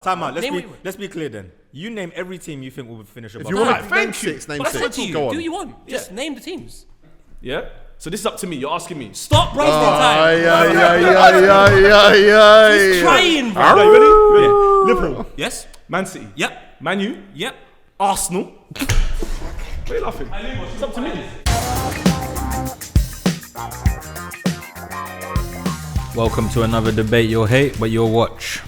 Time out. Let's be clear then. You name every team you think will finish above. If you want to thank name six, name But I said six. to you, Go on. do what you want. Just name the teams. Yeah? So this is up to me. You're asking me. Stop wasting time. Aye. He's trying, bro. Are you ready? Yeah. Liverpool. Yes. Man City. Yep. Man U. Yep. Arsenal. What are you laughing? It's up to me. Welcome to another debate you'll hate, but you'll watch.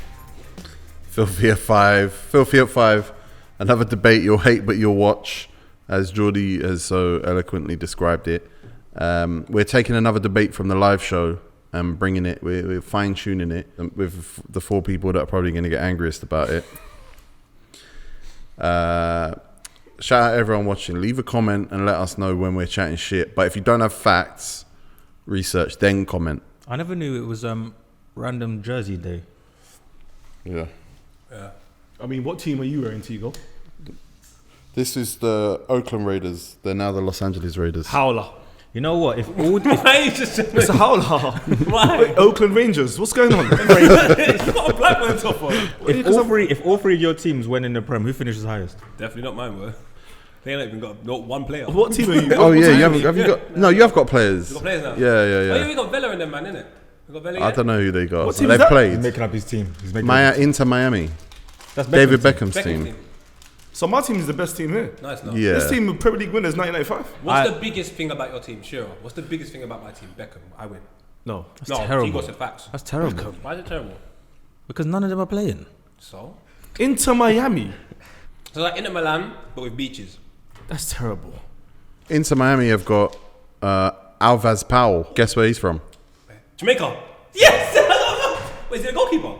Filthy at five. Another debate you'll hate, but you'll watch, as Jordy has so eloquently described it. We're taking another debate from the live show and bringing it. We're fine-tuning it with the four people that are probably going to get angriest about it. Shout out everyone watching. Leave a comment and let us know when we're chatting shit. But if you don't have facts, research, then comment. I never knew it was random jersey day. Yeah. I mean, what team are you wearing, Tego? This is the Oakland Raiders. They're now the Los Angeles Raiders. Howler. You know what? If It's a howler. Why? Wait, Oakland Rangers. What's going on? You got a black one top on. if all three of your teams went in the Prem, who finishes highest? Definitely not mine, bro. They ain't even got not one player. What team are you? Oh yeah, have you got? No, you have got players. You got players now? Yeah. Oh, yeah, we got Vela in them, man, innit? We got Vela I don't know who they got. What team They've is that? He's played. making up his team. Inter Miami. That's David Beckham's Beckham's team. So my team is the best team here. Nice, no. Yeah. This team of Premier League winners 1995. What's the biggest thing about your team? Sure. What's the biggest thing about my team? Beckham. I win. No. No, terrible. Tego said facts. That's terrible. Why is it terrible? Because none of them are playing. So? Inter Miami. So like Inter Milan, but with beaches. That's terrible. Inter Miami have got Alvaz Powell. Guess where he's from? Jamaica. Yes! Wait, is it a goalkeeper?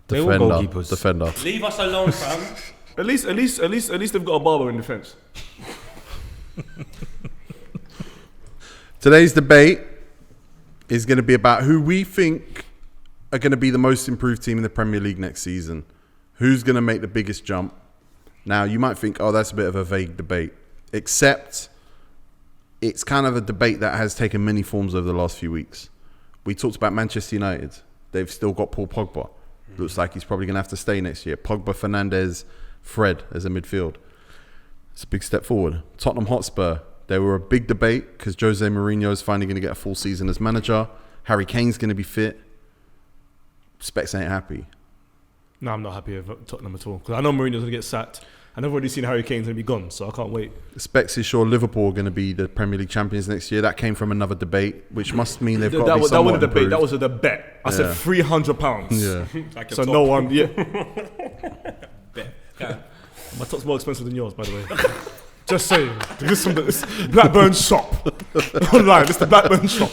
They all goalkeepers. Defender. Leave us alone, fam. At least they've got a barber in defence. Today's debate is going to be about who we think are going to be the most improved team in the Premier League next season. Who's going to make the biggest jump? Now, you might think, oh, that's a bit of a vague debate. Except it's kind of a debate that has taken many forms over the last few weeks. We talked about Manchester United. They've still got Paul Pogba. Looks like he's probably going to have to stay next year. Pogba, Fernandes, Fred as a midfield. It's a big step forward. Tottenham Hotspur. They were a big debate because Jose Mourinho is finally going to get a full season as manager. Harry Kane's going to be fit. Specs ain't happy. No, I'm not happy with Tottenham at all. Because I know Mourinho's going to get sacked. And I've already seen Harry Kane's going to be gone, so I can't wait. Specs is sure Liverpool are going to be the Premier League champions next year. That came from another debate, which must mean they've got to be That somewhat wasn't a debate. improved. That was a bet. I said £300. Yeah. Like So top. no one, yeah. Bet. Okay. My top's more expensive than yours, by the way. Just saying. This is Blackburn shop. Online, this is the Blackburn shop.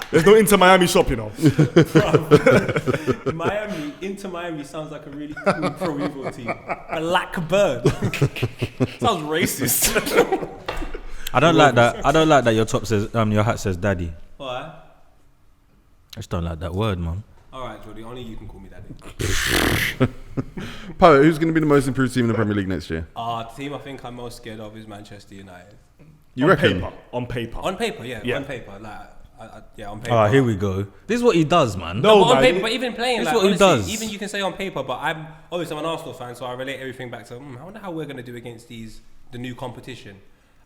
There's no Inter Miami shop, you know. Inter Miami sounds like a really cool pro Evo team. Blackburn. Sounds racist. I don't like that. I don't like that your top says your hat says daddy. Why? I just don't like that word, man. Alright, Jordy, only you can call me daddy. Poet, who's going to be the most improved team in the Premier League next year? The team I think I'm most scared of is Manchester United. You reckon? On paper. On paper, yeah. On paper. On paper. Oh, here we go. This is what he does, man. No, but on man. paper, but even playing, This like, is what he honestly, does. even you can say on paper, but I'm an Arsenal fan, so I relate everything back to, I wonder how we're going to do against the new competition.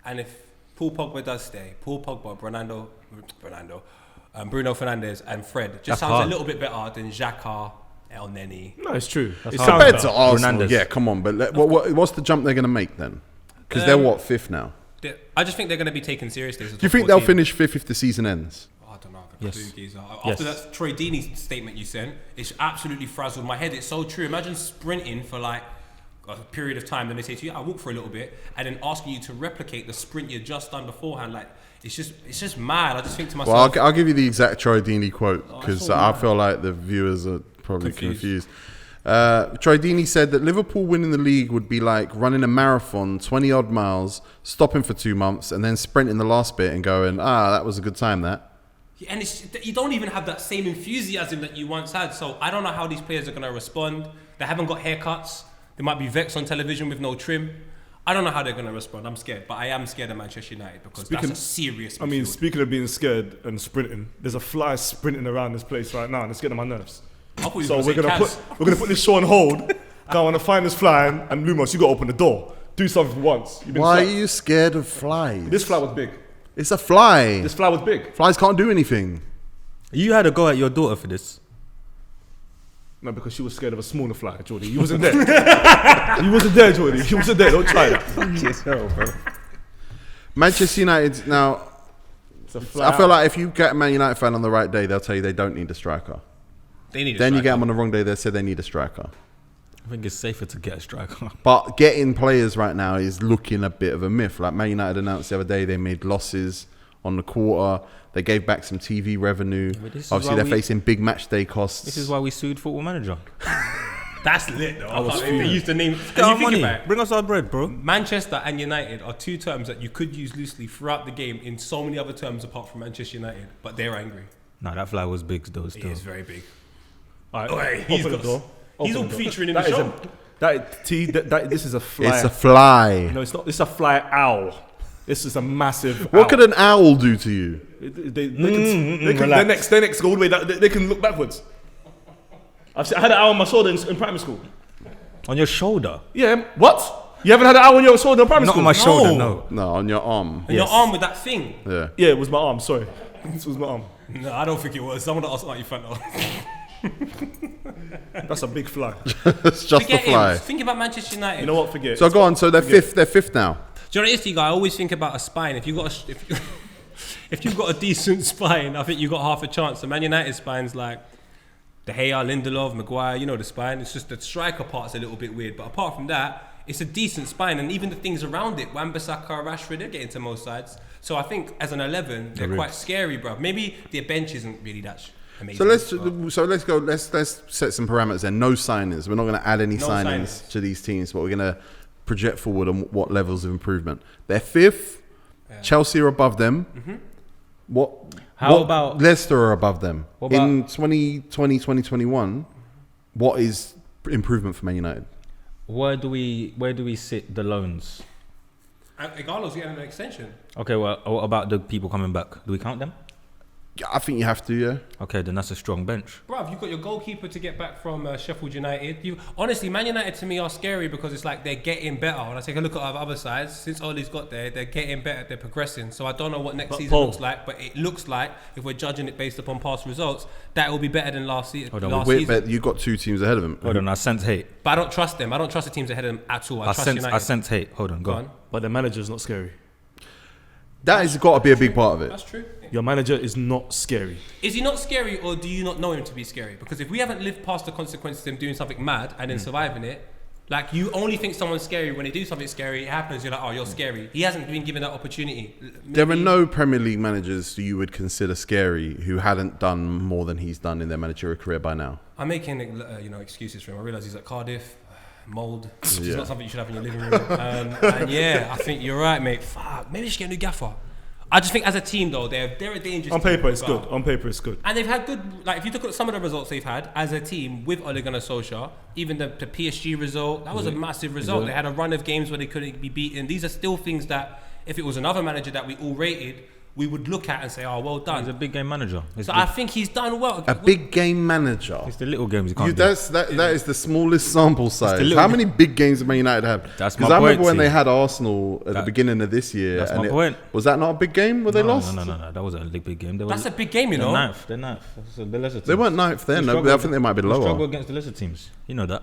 And if Paul Pogba does stay, Paul Pogba, Bruno Fernandes and Fred just That's sounds hard. a little bit better than Xhaka, El Neni. No, it's true. It hard. sounds Compared better. to Arsenal, Fernandes. yeah, come on. But what's the jump they're going to make then? Because they're what, fifth now? I just think they're going to be taken seriously. Do you think they'll finish fifth if the season ends? I don't know. Yes. After that Troy Deeney statement you sent, it's absolutely frazzled my head. It's so true. Imagine sprinting for like a period of time, then they say to you, I walk for a little bit, and then asking you to replicate the sprint you just done beforehand. Like it's just mad. I just think to myself. Well, I'll give you the exact Troy Deeney quote because so I mad. feel like the viewers are probably confused. Troy Deeney said that Liverpool winning the league would be like running a marathon, 20 odd miles, stopping for 2 months, and then sprinting the last bit and going, that was a good time. That. Yeah, and you don't even have that same enthusiasm that you once had. So I don't know how these players are going to respond. They haven't got haircuts. They might be vexed on television with no trim. I don't know how they're going to respond. I'm scared. But I am scared of Manchester United because that's a serious midfield. Speaking of being scared and sprinting, there's a fly sprinting around this place right now and it's getting on my nerves. I thought you So were we're going gonna to put this show on hold. Go on a finest fly, and Lumos, you got to open the door. Do something once. You've been Why are slapped. you scared of flies? This fly was big. It's a fly. This fly was big. Flies can't do anything. You had a go at your daughter for this. No, because she was scared of a smaller fly, Jordy. You wasn't there. You wasn't there, Jordy. You wasn't there. Don't try that. Fuck yourself, bro. Manchester United now. It's a fly. I feel like if you get a Man United fan on the right day, they'll tell you they don't need a striker. They need a Then you striker. get them on the wrong day, they say they need a striker. I think it's safer to get a striker. But getting players right now is looking a bit of a myth. Like Man United announced the other day, they made losses on the quarter. They gave back some TV revenue. but this is Obviously, why they're we- facing big match day costs. This is why we sued Football Manager. That's lit though. I was can't believe they used the name. Get our And you think money. about it, Bring us our bread, bro. Manchester and United are two terms that you could use loosely throughout the game in so many other terms apart from Manchester United, but they're angry. Nah, that fly was big though. He Still. is very big. All right, Oi, he's open the got- door. He's Open all the door. featuring in the That is show. This is a fly. It's a fly. No, it's not. It's a fly owl. This is a massive. What owl. could an owl do to you? They can relax. their necks go all the way down. They can look backwards. I had an owl on my shoulder in primary school. On your shoulder. Yeah, what? You haven't had an owl on your shoulder in primary Not school? on my shoulder, No. no. No, on your arm. And your arm with that thing. Yeah. Yeah, it was my arm. Sorry, this was my arm. No, I don't think it was. Someone asked like you found out. That's a big fly. It's just a Forget fly. him. Think about Manchester United. You know what? Forget. So go on. So they're fifth. They're fifth now. Do you know what it is, to you guys? I always think about a spine. If you got if you've got a decent spine, I think you got half a chance. The Man United spine's like De Gea, Lindelof, Maguire. You know the spine. It's just the striker part's a little bit weird, but apart from that, it's a decent spine, and even the things around it, Wan-Bissaka, Rashford, they're getting to most sides. So I think as an 11, they're quite scary, bro. Maybe their bench isn't really that amazing. So let's go. Let's set some parameters then. No signings. We're not going to add any No signings signings. to these teams, but we're going to project forward on what levels of improvement. They're fifth. Chelsea are above them. How about- Leicester are above them? What about- In 2020, 2021, what is improvement for Man United? Where do we sit the loans? And Igalo's getting an extension. Okay, well, what about the people coming back? Do we count them? Yeah, I think you have to. Yeah. Okay, then that's a strong bench. Bruv, you've got your goalkeeper to get back from Sheffield United. Honestly, Man United to me are scary because it's like they're getting better. When I take a look at our other sides, since Ole's got there, they're getting better, they're progressing. So I don't know what next season Paul. looks like, but it looks like, if we're judging it based upon past results, that will be better than last season. Hold on, But you've got two teams ahead of them. Hold on, I sense hate. But I don't trust them. I don't trust the teams ahead of them at all. I trust United. I sense hate. Hold on, go Go on. on. But the manager's not scary. That has got to be a big part of it. That's true. Your manager is not scary. Is he not scary, or do you not know him to be scary? Because if we haven't lived past the consequences of him doing something mad and then surviving it, like you only think someone's scary when they do something scary, it happens, you're like, oh, you're scary. He hasn't been given that opportunity. There are Maybe- no Premier League managers you would consider scary who hadn't done more than he's done in their managerial career by now. I'm making excuses for him. I realise he's at Cardiff, mould. It's Yeah. not something you should have in your living room. And yeah, I think you're right, mate. Fuck, maybe they should get a new gaffer. I just think as a team though, they're a dangerous On team paper, to it's go good. out. On paper, it's good. And they've had good, like if you look at some of the results they've had as a team with Ole Gunnar Solskjaer, even the PSG result, that was a massive result. They had a run of games where they couldn't be beaten. These are still things that if it was another manager that we all rated, we would look at and say, oh, well He's done. a big game manager. It's So I think he's done well. A big game manager. it's the little games you can't do. That is the smallest sample size. little How many big games did Man United have? That's Because my I remember point, when see. they had Arsenal at the That- beginning of this year. that's and my point. Was that not a big game where they lost? No. That wasn't a big game. That's a big game, you They're know. ninth. They're ninth. That's the Leicester teams. They weren't ninth then. We No, struggled- I think they might be we struggle lower. against the Leicester teams. You know that.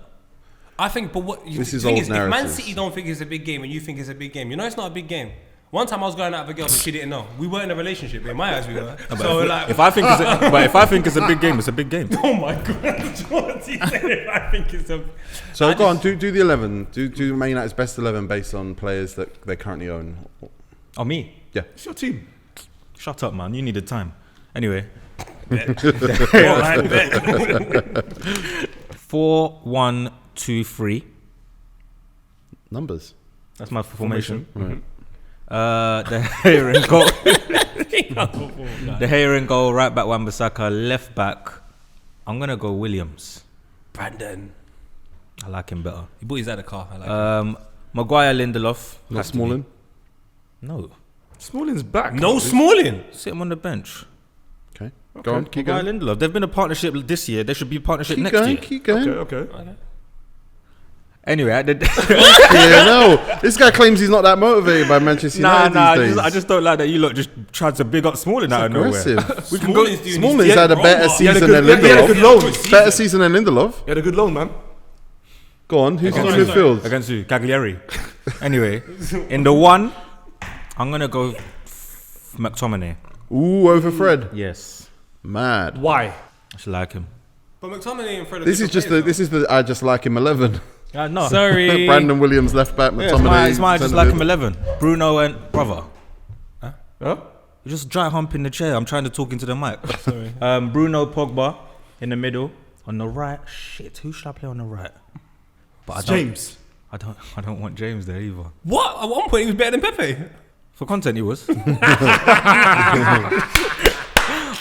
I think, but what This the is thing old is, if Man narratives. City don't think it's a big game and you think it's a big game, you know it's not a big game. One time I was going out with a girl, but she didn't know. We weren't in a relationship. In my eyes, we were. So like, If I think it's a big game, it's a big game. oh my god, Jordy said it. I think it's a. So I go on, just- do the 11. Do Man United's best 11 based on players that they currently own. Oh, me? Yeah. It's your team. Shut up, man. You needed time. Anyway. 4-1-2-3. Numbers. That's my formation. Right. The hair and goal. The hair and goal. Right back Wan-Bissaka. Left back. I'm gonna go Williams. Brandon. I like him better. He bought his out of the car. I like it. Maguire, Lindelof. Not Has to be. Smalling. No. Smalling's back. No Smalling. Sit him on the bench. Okay. Go on, keep Maguire going. Lindelof. They've been a partnership this year. They should be a partnership Keep next going, year. keep going. Okay. Anyway, I did. Yeah, no. This guy claims he's not that motivated by Manchester United these days. I just don't like that you lot just tried to big up Smalling out of nowhere. Aggressive. We can go. Smalling's had a better season than he had a good loan. Lindelof. Better season than Lindelof. He had a good loan, man. Go on, who's in Against midfield? Against who? Cagliari. Anyway, in the one, I'm gonna go McTominay. Ooh, over Fred. Yes, Mad. Why? I just like him. But McTominay and Fred are This is different just players, the I just like him 11. No, Sorry. Brandon Williams left back. Yeah, McTominay. it's my just like him 11. Bruno and brother. Huh? You're just dry humping the chair. I'm trying to talk into the mic. Sorry. Bruno Pogba in the middle. On the right, shit. Who should I play on the right? But James. I don't want James there either. What? At one point he was better than Pepe. For content, he was.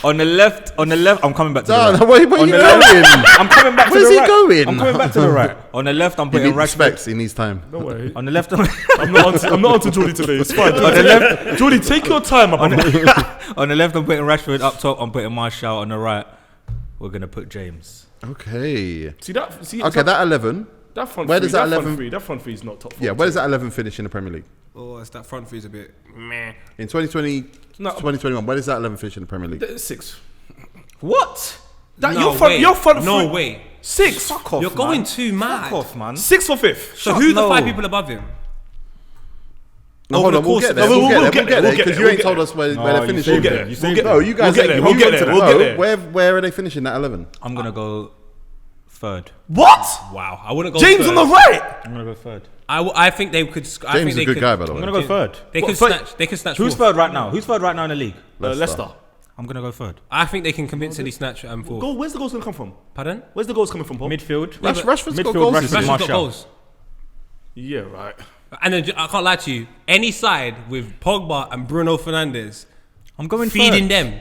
On the left, I'm coming back to the right. Where are On you the going? left, I'm coming back to Where's the he right. going? I'm coming back to the right. On the left, I'm He putting needs Rashford. respect. He needs time. Don't worry. On the left, I'm not onto Jordy today. It's fine. Jordy, take your time, my brother. on the left, I'm putting Rashford. Up top, I'm putting Martial. On the right, we're gonna put James. Okay. See that? See, Okay, that 11. that front where three, does that front 11 three, that front three is not top 4. Yeah, where does that 11 finish in the Premier League? Oh, it's that front three is a bit meh. In 2020, No. 2021, where does that 11 finish in the Premier League? 6. What? That No your front No three. way. 6. Fuck off, You're man. going too mad. Fuck off, man. 6 for 5th. So who's the No. 5 people above him? No, Over hold the on, we'll course get of- there. No, We'll get we'll there get because there, you we'll ain't get told there. us where No, they're you finishing. saved get it. there. You saved No, it. you guys. We'll get there, We'll get there. we'll get there. Where are they finishing that 11? I'm gonna go third. What? Wow, I wouldn't go James third. on the right. I'm gonna go third. I think they could. I James think is they a good could, guy, by the I'm way. gonna go third. They could What, snatch. They could snatch. Who's fourth. third right now? Who's third right now in the league? Leicester. I'm gonna go third. I think they can convincingly snatch fourth. Goal. Where's the goals gonna come from? Pardon? Where's the goals coming from, Paul? Midfield. Rashford's got Midfield. goals this Rashford, season. Rashford's got Martial. goals. Yeah, right. And then I can't lie to you. Any side with Pogba and Bruno Fernandes I'm going feeding third. them,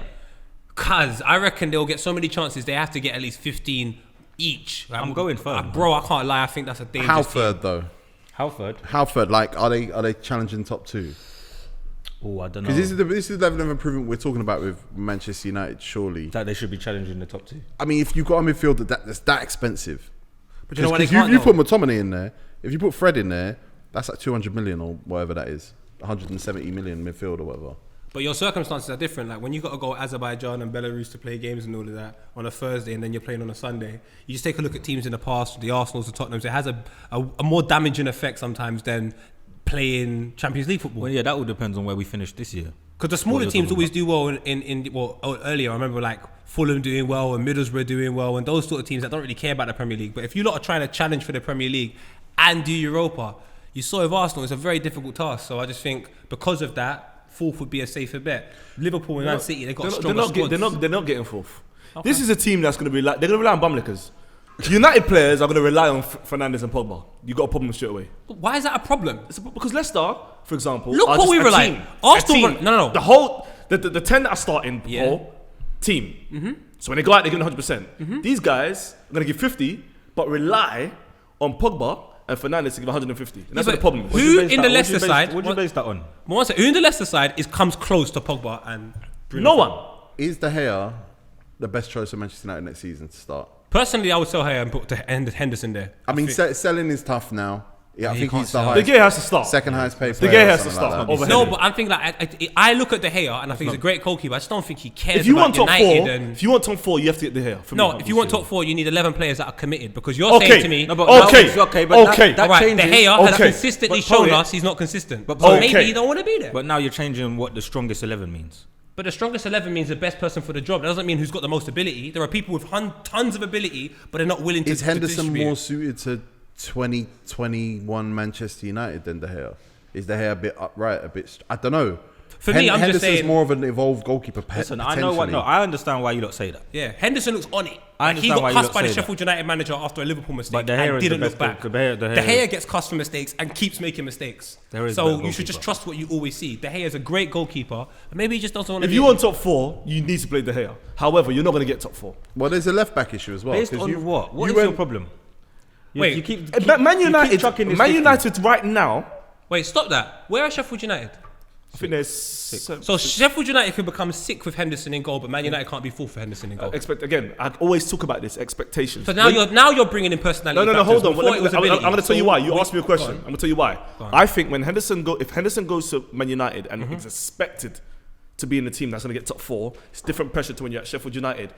cause I reckon they'll get so many chances. They have to get at least 15 each. I'm going third. bro. I can't lie. I think that's a dangerous. How team. third though? How third? How third? Like, are they challenging top 2? Oh, I don't know. Because this is the level of improvement we're talking about with Manchester United. Surely, that they should be challenging the top 2. I mean, if you've got a midfield that's that expensive, But you know what? They because can't you though. put McTominay in there, if you put Fred in there, that's like 200 million or whatever that is, 170 million midfield or whatever. But your circumstances are different. Like when you got to go Azerbaijan and Belarus to play games and all of that on a Thursday, and then you're playing on a Sunday. You just take a look at teams in the past, the Arsenals, the Tottenhams. It has a more damaging effect sometimes than playing Champions League football. Well, yeah, that all depends on where we finish this year. Because the smaller you're teams talking always do well earlier I remember like Fulham doing well and Middlesbrough doing well and those sort of teams that don't really care about the Premier League. But if you lot are trying to challenge for the Premier League and do Europa, you saw with Arsenal, it's a very difficult task. So I just think because of that, fourth would be a safer bet. Liverpool and Man City, they've got stronger squads. They're not getting fourth. This is a team that's going to be like, they're going to rely on bumlickers. United players are going to rely on Fernandes and Pogba. You got a problem straight away. Why is that a problem? Because Leicester, for example, Look are what just we a rely team. on. Arsenal A run- team. no. The whole the 10 that are starting, Yeah. Paul, team. So when they go out, they give it 100%. These guys are going to give 50, but rely on Pogba and Fernandes to give 150. And that's Yeah, what the problem is. who in the Leicester side? What do you base that on? One second, who in the Leicester side comes close to Pogba and Bruno? No one. Is De Gea the best choice for Manchester United next season to start? Personally, I would sell here and put Henderson there. I mean, selling is tough now. Yeah, I you think can't he's the sell. De highest, Gea has to start. second highest paid De player. Gea or has to something start like that. over No, Henry. but I'm thinking like I look at De Gea and I think he's a great goalkeeper. I just don't think he cares If you about want top United. 4, And if you want top 4, you have to get De Gea. For no, me. if you want top 4, you need 11 players that are committed because you're Okay. saying to me, No, but Okay. okay, but Okay. that all right, De changes. Gea has Okay. consistently But shown Poet- us he's not consistent. But So Poet- maybe Okay. he don't want to be there. But now you're changing what the strongest 11 means. But the strongest 11 means the best person for the job. That doesn't mean who's got the most ability. There are people with tons of ability, but they're not willing to. Is Henderson distribute. more suited to 2021 Manchester United than De Gea? Is De Gea a bit upright, a bit? I don't know. For me, I'm just Henderson's saying- more of an evolved goalkeeper. Listen, I know what. No, I understand why you don't say that. Yeah, Henderson looks on it. I Like, he understand got why you cussed don't by the say that. Sheffield United manager after a Liverpool mistake But De Gea and is the didn't best look back. De Gea- De Gea De Gea is- gets cussed for mistakes and keeps making mistakes. There is So better you should just goalkeeper. trust what you always see. De Gea is a great goalkeeper, and maybe he just doesn't want to. If you want top 4, you need to play De Gea. However, you're not going to get top 4. Well, there's a left back issue as well. Based 'cause on you- what? What you is your went- problem? Wait, you keep Man you keep United, chucking this Man 50. United right now. Wait, stop that. Where are Sheffield United? I think there's So Sheffield United can become sick with Henderson in goal, but Man United can't be fourth for Henderson in goal. again. I always talk about this expectations. So now you're bringing in personality. No, hold on. Before it was ability. I'm going to tell you why. You asked me a question. Go on. I'm going to tell you why. I think when if Henderson goes to Man United and is expected to be in the team that's going to get top 4, it's different pressure to when you're at Sheffield United.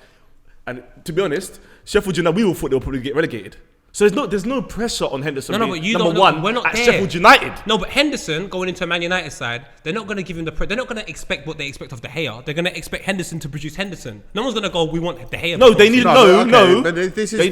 And to be honest, Sheffield United, we all thought they'll probably get relegated. So there's no pressure on Henderson. No, but you number don't know. one We're not at there. Sheffield United. No, but Henderson going into a Man United side, they're not going to give him they're not going to expect what they expect of De Gea. They're going to expect Henderson to produce Henderson. No one's going to go, we want De Gea. No, they need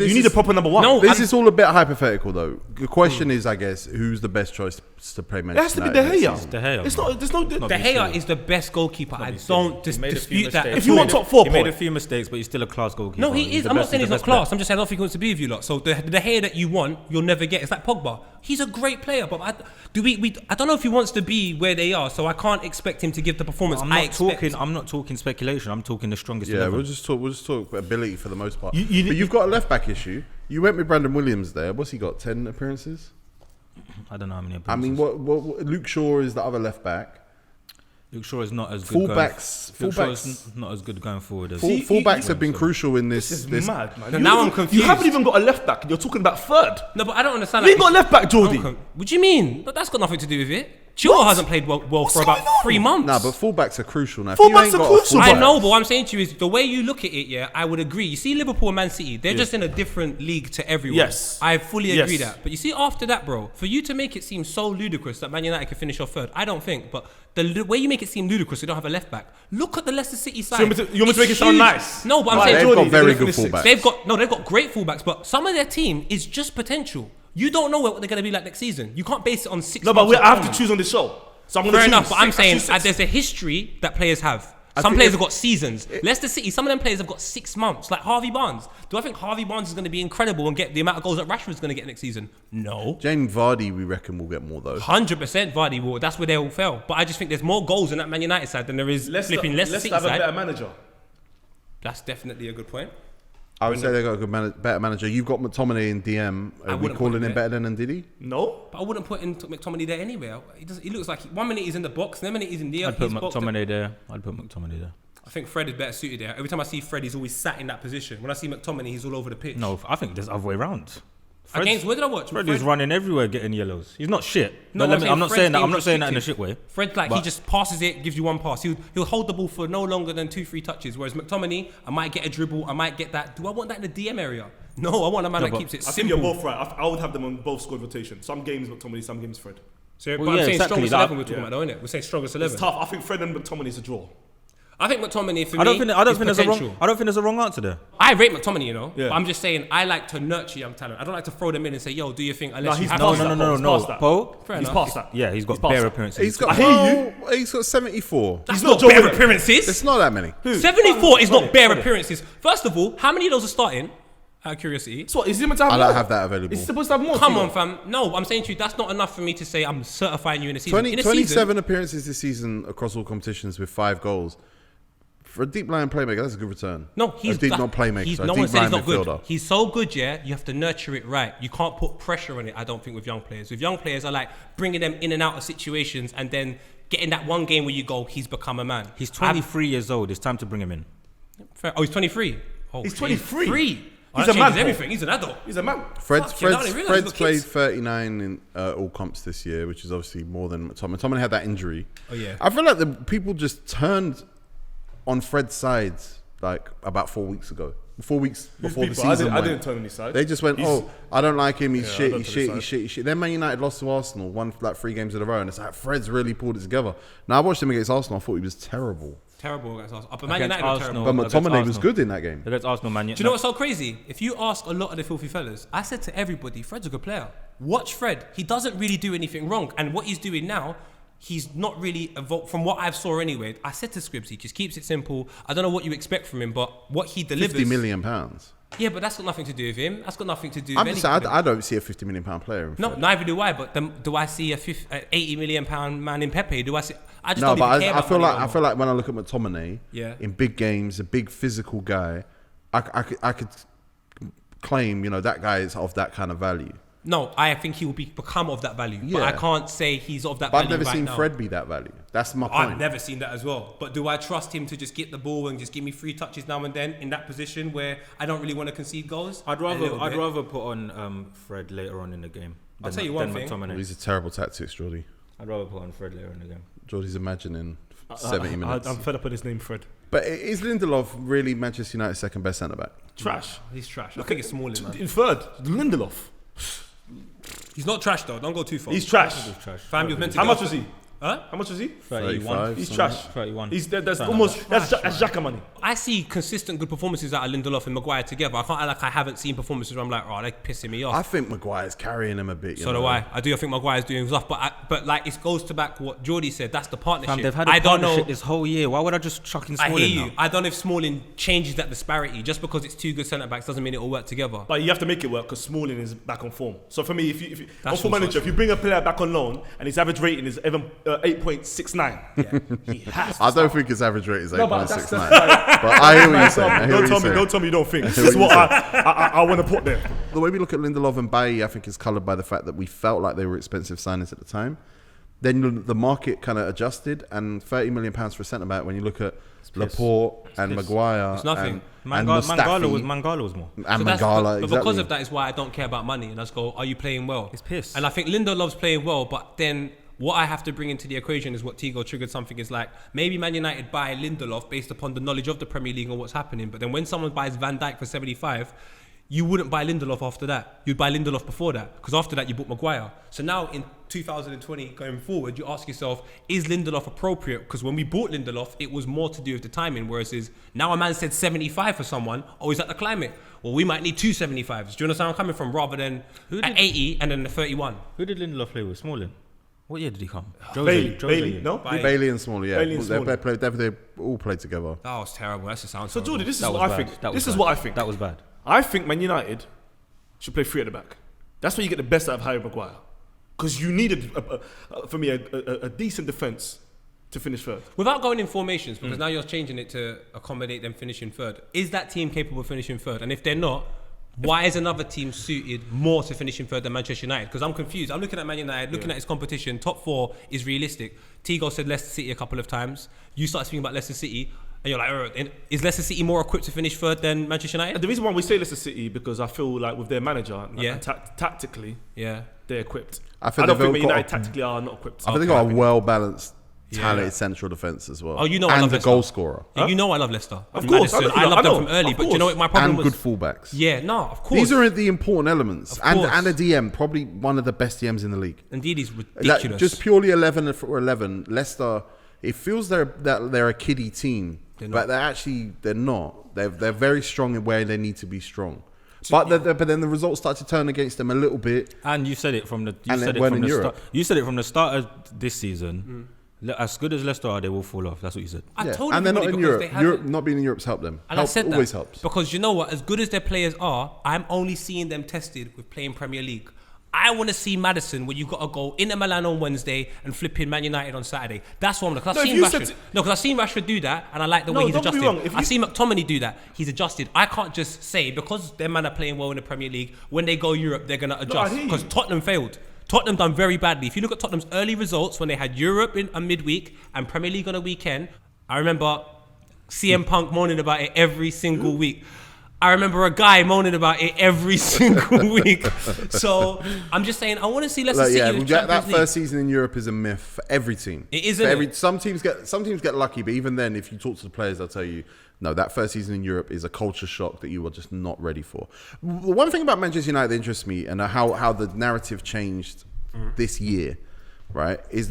you need a proper number 1. No, This is all a bit hypothetical, though. The question is, I guess, who's the best choice to play Manchester It has to be United De next Gea. season? De Gea. It's not. There's no. De Gea is the best goalkeeper. I don't dispute that. If you want top 4, He made a few mistakes, but he's still a class goalkeeper. No, he is. I'm not saying he's not class. I'm just saying I don't think he wants to be with you lot. So the De Gea that you want, you'll never get. It's like Pogba. He's a great player, but I don't know if he wants to be where they are. So I can't expect him to give the performance I expect. I'm not talking speculation. I'm talking the strongest. Yeah, 11. we'll just talk ability for the most part. You- but you've got a left back issue. You went with Brandon Williams there. What's he got? 10 appearances? I don't know how many. I mean, what Luke Shaw is the other left back. Luke Shaw is not as good. Luke Shaw is not as good going forward as. Fullbacks have been crucial in this. This is mad, man. Now I'm confused. You haven't even got a left back. You're talking about third. No, but I don't understand. You ain't got a left back, Jordy. What do you mean? But that's got nothing to do with it. Chilwell hasn't played well What's for about going on? 3 months. Nah, but fullbacks are crucial now. Fullbacks are crucial, I but- know, but what I'm saying to you is the way you look at it, yeah, I would agree. You see Liverpool and Man City, they're just in a different league to everyone. Yes. I fully agree Yes. that. But you see, after that, bro, for you to make it seem so ludicrous that Man United can finish off third, I don't think. But the way you make it seem ludicrous, you don't have a left back. Look at the Leicester City side. So you want me to make it sound nice? No, but I'm Right, saying They've Jordy, got very they're good gonna finish fullbacks. they've got great fullbacks, but some of their team is just potential. You don't know what they're going to be like next season. You can't base it on 6 No, but months I have of to form. choose on this show. So I'm going to Fair choose. enough, but I'm saying Six. there's a history that players have. Some think players if- have got seasons. Leicester City, some of them players have got 6 months. Like Harvey Barnes. Do I think Harvey Barnes is going to be incredible and get the amount of goals that Rashford's going to get next season? No. James Vardy, we reckon, will get more though. 100% Vardy will. That's where they all fail. But I just think there's more goals in that Man United side than there is flipping Leicester City have a better side. manager. That's definitely a good point. I would say they got a good better manager. You've got McTominay in DM. Are we wouldn't calling put him him better than Ndidi? No. But I wouldn't put in McTominay there anywhere. He looks like 1 minute he's in the box, the minute he's in the I'd put McTominay there. I think Fred is better suited there. Every time I see Fred, he's always sat in that position. When I see McTominay, he's all over the pitch. No, I think there's the other way around. Against, where did I watch? Fred is running everywhere getting yellows. He's not shit. No, But I'm not Fred's saying that. game I'm not saying that in a restricted. shit way. Fred, like, he But- just passes it, gives you one pass. He'll hold the ball for no longer than 2-3 touches. Whereas McTominay, I might get a dribble, I might get that. Do I want that in the DM area? No, I want a man that but keeps it I think simple. you're both right. I would have them on both squad rotation. Some games McTominay, some games Fred. So, Well, but yeah, I'm saying exactly strongest that. 11 we're talking about, though, innit? We're saying strongest 11. It's tough. I think Fred and McTominay is a draw. I think McTominay, for I don't me, think is there's potential. I don't think there's a wrong answer there. I rate McTominay, you know. Yeah. But I'm just saying, I like to nurture young talent. I don't like to throw them in and say, yo, do you think unless you he's have past to- that. No. He's past that. Paul? Fair He's enough. past that. Yeah, he's got past bare that. appearances. He's got. I hear He's got 74. That's He's not not Joe bare Willock. appearances. It's not that many. 74 is not bare Sorry. appearances. First of all, how many of those are starting? Out of curiosity. So what? Is he meant to have I more? don't have that available. Is he supposed to have more? Come Timo? on, fam. No, I'm saying to you, that's not enough for me to say I'm certifying you in a season. 20, in a 27 season, appearances this season across all competitions with 5 goals. For a deep line playmaker, that's a good return. no, he's a deep not playmaker. He's, a no deep one said he's line not good. midfielder. He's so good, yeah. You have to nurture it right. You can't put pressure on it. I don't think with young players. With young players, I like bringing them in and out of situations and then getting that one game where you go, he's become a man. He's 23 years old. It's time to bring him in. Oh, he's 23. Oh, He's 23. He's a a man, everything. He's an adult. He's a man. Fred's Fuck, yeah, I didn't realise he's got played kids. 39 in all comps this year, which is obviously more than McTominay. McTominay had that injury. Oh, yeah. I feel like the people just turned on Fred's sides like about 4 weeks ago. 4 weeks before the season I went. didn't turn on his side. They just went, He's- I don't like him. He's Yeah, I shit. don't He's turn shit. his He's side. shit. He's shit. Then Man United lost to Arsenal, won like 3 games in a row, and it's like Fred's really pulled it together. Now I watched him against Arsenal. I thought he was terrible, Terrible against Arsenal. But Man Against United were Arsenal. terrible. but Against McTominay was Arsenal. good in that game. Against Arsenal, man. Do you know what's so crazy? If you ask a lot of the filthy fellas, I said to everybody, Fred's a good player. Watch Fred. He doesn't really do anything wrong. And what he's doing now, he's not really evolved from what I saw anyway. I said to Scribs, he just keeps it simple. I don't know what you expect from him, but what he delivers. £50 million. Yeah, but that's got nothing to do with him. That's got nothing to do I'm with just anything. saying, I don't see a £50 million player. In No, Fred. neither do I. But do I see a £80 million man in Pepe? Do I see? I just No, don't but even care I about feel money like no I feel like when I look at McTominay, Yeah. in big games, a big physical guy, I could claim, that guy is of that kind of value. No, I think he will become of that value. But Yeah. I can't say he's of that But value I've never right seen now. Fred be that value. That's my point. I've never seen that as well. But do I trust him to just get the ball and just give me 3 touches now and then in that position where I don't really want to concede goals? I'd A little bit. rather put on Fred later on in the game. I'll tell you one thing. Well, these are terrible tactics, Jordy. I'd rather put on Fred later in the game. Jordy's imagining 70 minutes. I'm fed up with his name, Fred. But is Lindelof really Manchester United's second best centre back? Trash. He's trash. I think it's Smalling, man. In third, Lindelof. He's not trash though. Don't go too far. He's trash. Fam, he was meant to How go much was he? Huh? How much was he? 35, He's something trash. 31. He's that's Something almost like that's Xhaka money. I see consistent good performances out of Lindelof and Maguire together. I can't act like I haven't seen performances where I'm like, oh, they're pissing me off. I think Maguire's carrying him a bit. So do I. I do. I think Maguire's doing stuff, but like it goes to back what Jordy said. That's the partnership. Fam, they've had a I don't partnership know. this whole year. Why would I just chuck in I Smalling hear you. now? I don't know if Smalling changes that disparity. Just because it's 2 good centre backs doesn't mean it will work together. But you have to make it work because Smalling is back on form. So for me, if you on That's Football also Manager, if you bring a player back on loan and his average rating is even 8.69, he has to I don't think his average rate is 8.69. No, but that's But I hear what you're saying. I hear what you're saying. Don't tell me you don't think. This is what I want to put there. The way we look at Lindelof and Bailly, I think, is coloured by the fact that we felt like they were expensive signings at the time. Then the market kind of adjusted, and £30 million for a centre back. When you look at Laporte and Maguire, It's nothing. and Mangala was more. and So that's- Mangala, but because exactly. of that is why I don't care about money. And I just go, are you playing well? It's piss. And I think Lindelof's playing well, but then what I have to bring into the equation is what Tego triggered something is like, maybe Man United buy Lindelof based upon the knowledge of the Premier League and what's happening. But then when someone buys Van Dijk for 75, you wouldn't buy Lindelof after that. You'd buy Lindelof before that, because after that you bought Maguire. So now in 2020 going forward, you ask yourself, is Lindelof appropriate? Because when we bought Lindelof, it was more to do with the timing, whereas is now a man said 75 for someone, oh, is that the climate? Well, we might need 2 75s. Do you understand where I'm coming from? Rather than at 80 and then the 31. Who did Lindelof play with? Smalling. What year did he come? Bailey, no? Bailey and Small, yeah. Bailey and They Smalling. all played together. That was terrible. That just sounds So horrible. Jordy, this is That what was I bad. think. That was This is bad. what I think. That was bad. I think Man United should play 3 at the back. That's where you get the best out of Harry Maguire. Because you need, for me, a decent defence to finish third. Without going in formations, because now you're changing it to accommodate them finishing third. Is that team capable of finishing third? And if they're not, why is another team suited more to finishing third than Manchester United? Because I'm confused. I'm looking at Man United, looking at its competition. Top 4 is realistic. Tego said Leicester City a couple of times. You start speaking about Leicester City, and you're like, is Leicester City more equipped to finish third than Manchester United? The reason why we say Leicester City, because I feel like with their manager, Yeah. and tactically, Yeah. they're equipped. I think don't they've think Man got United a- tactically are not equipped. I think they've got a well-balanced, Yeah. talented central defence as well. Oh, you know I and love a Leicester. goal scorer. Yeah, you know I love Leicester. Of And course, Maddison. I I love them know, from early. of But do you know what my problem And was? good fullbacks. Yeah, no, of course. These are the important elements. Of And course. a DM, probably one of the best DMs in the league. Indeed, he's Like, ridiculous. just purely 11 for 11, Leicester, it feels that they're a kiddie team. They're But they're not. They're very strong in where they need to be strong. But then the results start to turn against them a little bit. And you said it from the And they weren't in Europe. You said it from the start of this season. As good as Leicester are, they will fall off. That's what you said. I Yeah. told And they're not everybody in because Europe. they haven't. Europe. Not being in Europe's helped them. And I said that always helps. because you know what? As good as their players are, I'm only seeing them tested with playing Premier League. I want to see Maddison when you got to go into Milan on Wednesday and flipping Man United on Saturday. That's what I'm because No, I've if seen you Rashford. said- No, because I've seen Rashford do that, and I like the No, way he's don't get me adjusted. wrong, if I've you- seen McTominay do that. He's adjusted. I can't just say because their man are playing well in the Premier League. When they go Europe, they're gonna adjust hear you. because Tottenham failed. Tottenham done very badly. If you look at Tottenham's early results when they had Europe in a midweek and Premier League on a weekend, I remember CM Punk moaning about it every single week. I remember a guy moaning about it every single week. So I'm just saying, I want to see Leicester City in the that Champions League. first season in Europe is a myth for every team. It is, For isn't it? Some teams get lucky, but even then, if you talk to the players, they'll tell you, no, that first season in Europe is a culture shock that you are just not ready for. The one thing about Manchester United that interests me and how the narrative changed this year, right, is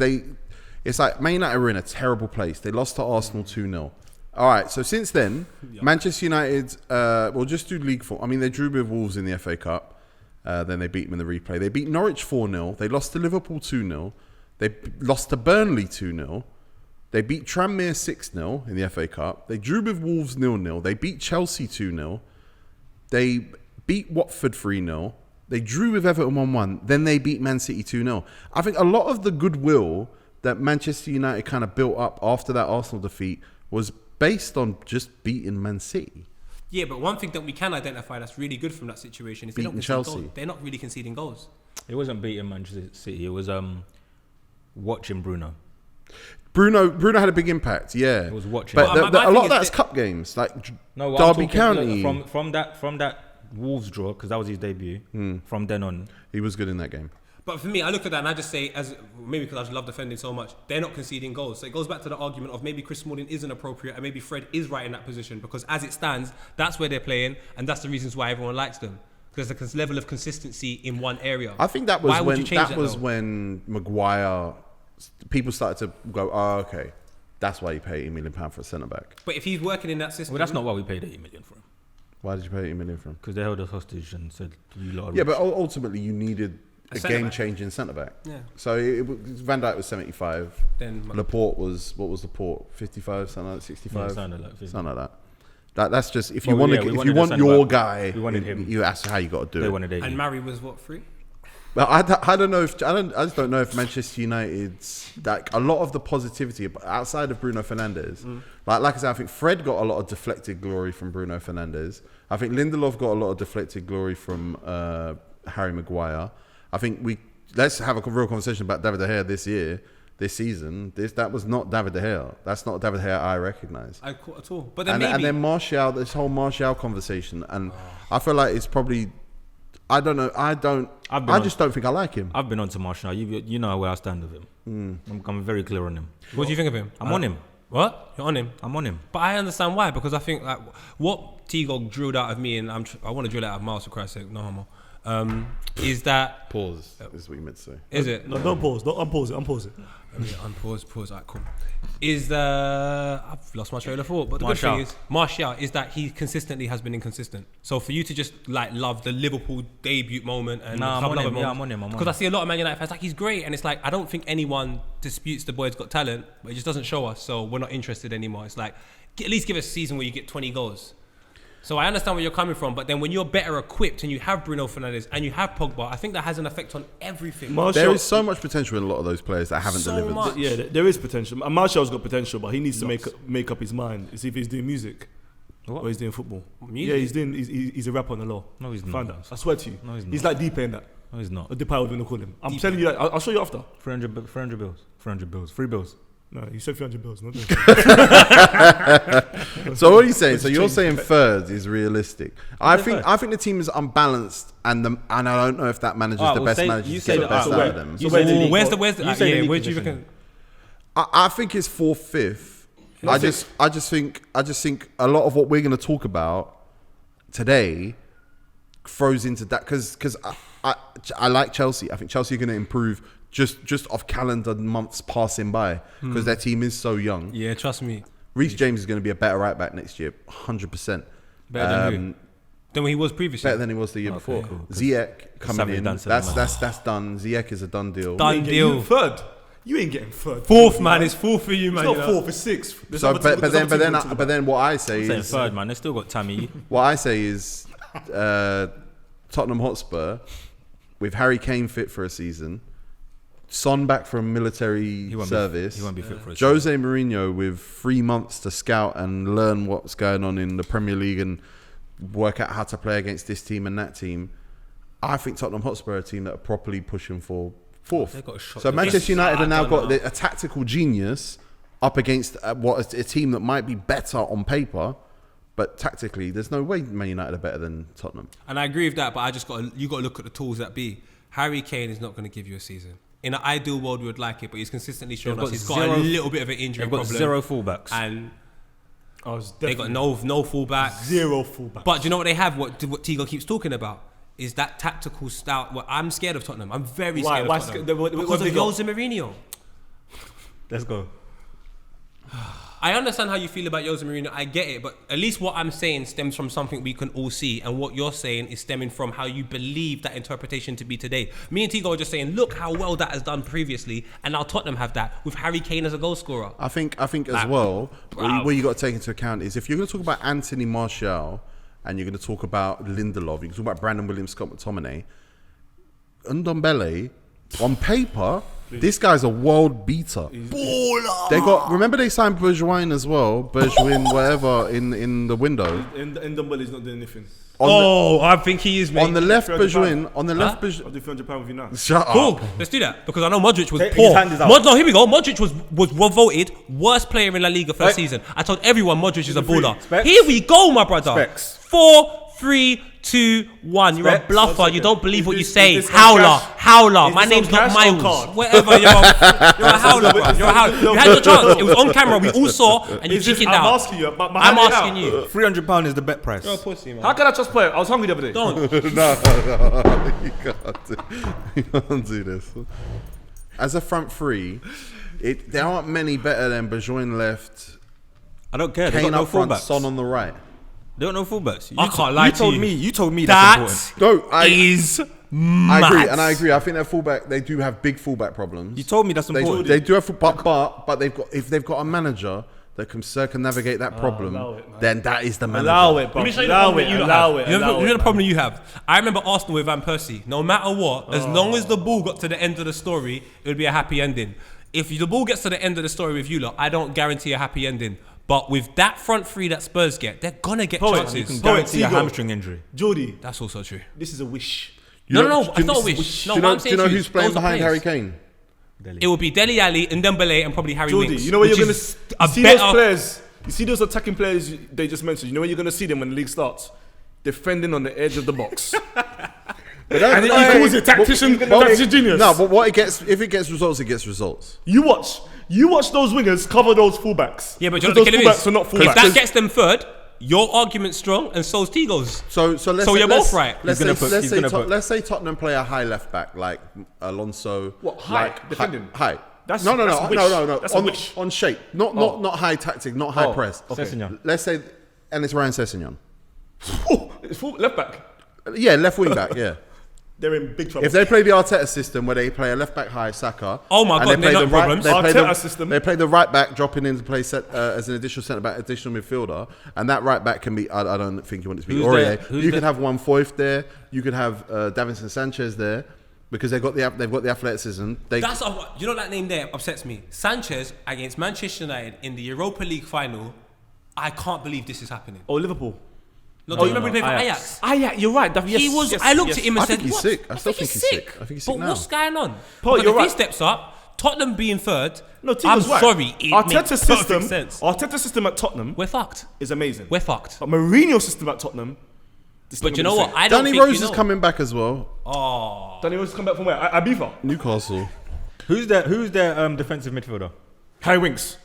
it's like Man United were in a terrible place. They lost to Arsenal 2-0. All right, so since then, Manchester United, will just do league form. I mean, they drew with Wolves in the FA Cup. Then they beat them in the replay. They beat Norwich 4-0. They lost to Liverpool 2-0. They lost to Burnley 2-0. They beat Tranmere 6-0 in the FA Cup. They drew with Wolves 0-0. They beat Chelsea 2-0. They beat Watford 3-0. They drew with Everton 1-1. Then they beat Man City 2-0. I think a lot of the goodwill that Manchester United kind of built up after that Arsenal defeat was based on just beating Man City. Yeah, but one thing that we can identify that's really good from that situation is they don't Beating concede Chelsea. goals. They're not really conceding goals. It wasn't beating Manchester City. It was watching Bruno. Bruno had a big impact. Yeah, It was watching. but Well, my a lot thing of that's is cup games, like No, Derby County. From that Wolves draw, because that was his debut. From then on, He was good in that game. But for me, I look at that and I just say, as maybe because I just love defending so much, they're not conceding goals. So it goes back to the argument of maybe Chris Smalling isn't appropriate and maybe Fred is right in that position, because as it stands, that's where they're playing and that's the reasons why everyone likes them. There's a level of consistency in one area. I think that was Why would you change when Maguire. People started to go, oh, okay, that's why you pay £80 million for a centre back. But if he's working in that system, well, that's not why we paid 80 million for him. Why did you pay £80 million for him? Because they held us hostage and said, "You lot are Yeah, rich." but ultimately you needed a centre-back. game-changing centre back. Yeah. So Van Dijk was 75. then Laporte was, what was Laporte? 55, something like that, 65, Yeah, something like that. something like that. That's just if you Well, want yeah, to, we if wanted you a want centre your back. guy, We wanted him. that's how you got to do They it. wanted 80. and Murray was what, 3? But I don't know if I just don't know if Manchester United's like a lot of the positivity outside of Bruno Fernandes. Like I said, I think Fred got a lot of deflected glory from Bruno Fernandes. I think Lindelof got a lot of deflected glory from Harry Maguire. I think let's have a real conversation about David De Gea this season. That was not David De Gea. That's not David De Gea I recognise. I caught at all. But then And then Martial, this whole Martial conversation, and I feel like it's probably. I don't know. I just don't think I like him. I've been on to Martial. You know where I stand with him. I'm very clear on him. what do you think of him? I'm on him. What? You're on him? I'm on him. But I understand why, because I think like what Tego drilled out of me, and I want to drill it out of Miles for Christ's sake, no homo, is that... Pause. Is what you meant to say. Is it? No, don't pause. Don't unpause it. Unpause it. Yeah, unpause. Alright, cool. Is the... I've lost my train of thought, but the Martial. good thing is, Martial, is that he consistently has been inconsistent. So for you to just like love the Liverpool debut moment and Nah, the I'm on Club him. Lover Yeah, moment, I'm on him. because I see a lot of Man United fans like he's great, and it's like I don't think anyone disputes the boy's got talent, but he just doesn't show us, so we're not interested anymore. It's like at least give us a season where you get 20 goals. So I understand where you're coming from, but then when you're better equipped and you have Bruno Fernandes and you have Pogba, I think that has an effect on everything. There is so much potential in a lot of those players that haven't So delivered. much. Yeah, there is potential. And Martial's got potential, but he needs to make up his mind. See if he's doing music or he's doing football. Music? Yeah, he's a rapper on the law. No, he's Find not. out. I swear to you. No, he's not. He's like deep in that. No, he's not. Or Depay, we're going to call him. I'm telling you that. I'll show you after. 300 bills. 300 bills. 3 bills. No, you said 300 bills. Not this. So what are you saying? So you're saying third is realistic. I think the team is unbalanced, and I don't know if that manager's the best manager to get the best out of them. Where's the where do you reckon? I think it's 4th, 5th. I just think a lot of what we're going to talk about today throws into that because I like Chelsea. I think Chelsea are going to improve just off calendar months passing by because their team is so young. Yeah, trust me. Reece James is going to be a better right back next year, 100%. Better than who? Than he was previously. Better than he was the year before. cool. Ziyech coming Savage in. done That's done. Ziyech is a done deal. Done deal. You third. You ain't getting third. Fourth, man. It's fourth for you, man. It's you not know. fourth, it's sixth. There's So, other but then what I say Saying is third, man. They still got Tammy. what I say is Tottenham Hotspur with Harry Kane fit for a season, Son back from military service. He won't be fit for a Jose Mourinho with 3 months to scout and learn what's going on in the Premier League and work out how to play against this team and that team. I think Tottenham Hotspur are a team that are properly pushing for fourth. They got a shot. So Manchester United have now got know. a tactical genius up against a team that might be better on paper, but tactically, there's no way Man United are better than Tottenham. And I agree with that, but I just you got to look at the tools that be. Harry Kane is not going to give you a season. In an ideal world, we would like it, but he's consistently shown us he's got a little bit of an injury They've got problem. 0 fullbacks. And they got no fullbacks. Zero fullbacks. But do you know what they have? What Tego keeps talking about is that tactical style. Well, I'm scared of Tottenham. I'm very scared of Tottenham. what Because have of they got? Jose Mourinho. Let's go. I understand how you feel about Jose Mourinho. I get it, but at least what I'm saying stems from something we can all see, and what you're saying is stemming from how you believe that interpretation to be today. Me and Tego are just saying, look how well that has done previously, and now Tottenham have that with Harry Kane as a goal scorer. I think as well, what you got to take into account is if you're going to talk about Anthony Martial and you're going to talk about Lindelof, you can talk about Brandon Williams, Scott McTominay, Ndombele, on paper, This guy's a world beater. Baller. They remember they signed Bergwijn as well, Bergwijn, whatever, in the window. In Dumble's not doing anything. I think he is, mate. On the left, Bergwijn. On the left, I'll do £300 with you now. Shut Cool, up. let's do that because I know Modric was His poor. hand is out. No, here we go. Modric was voted worst player in La Liga first season. I told everyone Modric is a baller. Specs. Here we go, my brother. Specs. 4, 3, 2, 1. You're a Specs. bluffer. Okay. You don't believe what you Is say. this on Howler, cash? howler. Is My this name's on not cash or Miles. card? Whatever. You're a howler, bro. You're a howler. You had your chance. It was on camera. We all saw, and you chickened I'm out. asking you. But I'm asking you. £300 is the bet price. You're a pussy, man. How can I trust player? I was hungry the other day. Don't. No. You can't do this. As a front three, there aren't many better than Bergwijn left, I don't care. They Kane got no up front, fullbacks. Son on the right. They don't know fullbacks. I can't lie to you. You told me that's That important. No, is I mad. agree, and I agree. I think their fullback, they do have big fullback problems. You told me that's important. They do have, but if they've got a manager that can circumnavigate that problem, allow it, man. then that is the manager. Allow it, bro. Let me show you Allow the problem it. you lot Allow have. it. You know Allow the it. problem you have. I remember Arsenal with Van Persie. No matter what, as long as the ball got to the end of the story, it would be a happy ending. If the ball gets to the end of the story with you lot, I don't guarantee a happy ending. But with that front three that Spurs get, they're gonna get Poet, chances. You can Poet, guarantee a Tego. hamstring injury. Jordy, That's also true. this is a wish. No, it's not a wish. No, Do what I'm saying you know to you who's is playing those are behind Harry players. Kane? It would be Dele Alli, Ndombele, and probably Harry Jordy, Winks. you know where which you're gonna is see those players. You see those attacking players they just mentioned. You know where you're gonna see them when the league starts, defending on the edge of the box. And then he calls it tactician genius. No, but if it gets results, it gets results. You watch those wingers cover those fullbacks. Yeah, but you know those what the killer fullbacks is? are not If fullbacks. that gets them third, your argument's strong, and so's Tigo's. So let's So say, you're both right. Let's say Tottenham play a high left back like Alonso. What, high? like, Defending? High. That's no. That's a wish. On shape, not high tactic, not high press. Sessegnon. Let's say, and it's Ryan Sessegnon. It's full left back. Yeah, left wing back. Yeah. They're in big trouble. If they play the Arteta system where they play a left back high Saka, Oh my and God, they they're play not the right, problems. they play Arteta system. They play the right back dropping in to play as an additional centre back, additional midfielder, and that right back can be. I don't think you want it to be Who's Aurier. there? Who's You there? could have one Foyth there. You could have Davinson Sanchez there because they've got the athleticism. That's you know that name there upsets me. Sanchez against Manchester United in the Europa League final. I can't believe this is happening. Oh, Liverpool. No, do you remember he played for Ajax? Yeah, you're right. He was. I looked at him and I said, think he's "What? sick. I still think he's sick. I think he's sick But now. what's going on? Paul, Because you're if he right. steps up, Tottenham being third. No, I'm Tigo's right. sorry. It Arteta's makes system. perfect sense. Arteta's system at Tottenham We're fucked. is amazing. We're fucked. But Mourinho's system at Tottenham. But you know what? I don't Danny think Rose you is know. coming back as well. Oh, Danny Rose come back from where? Ibiza. Newcastle. Who's their defensive midfielder? Harry Winks.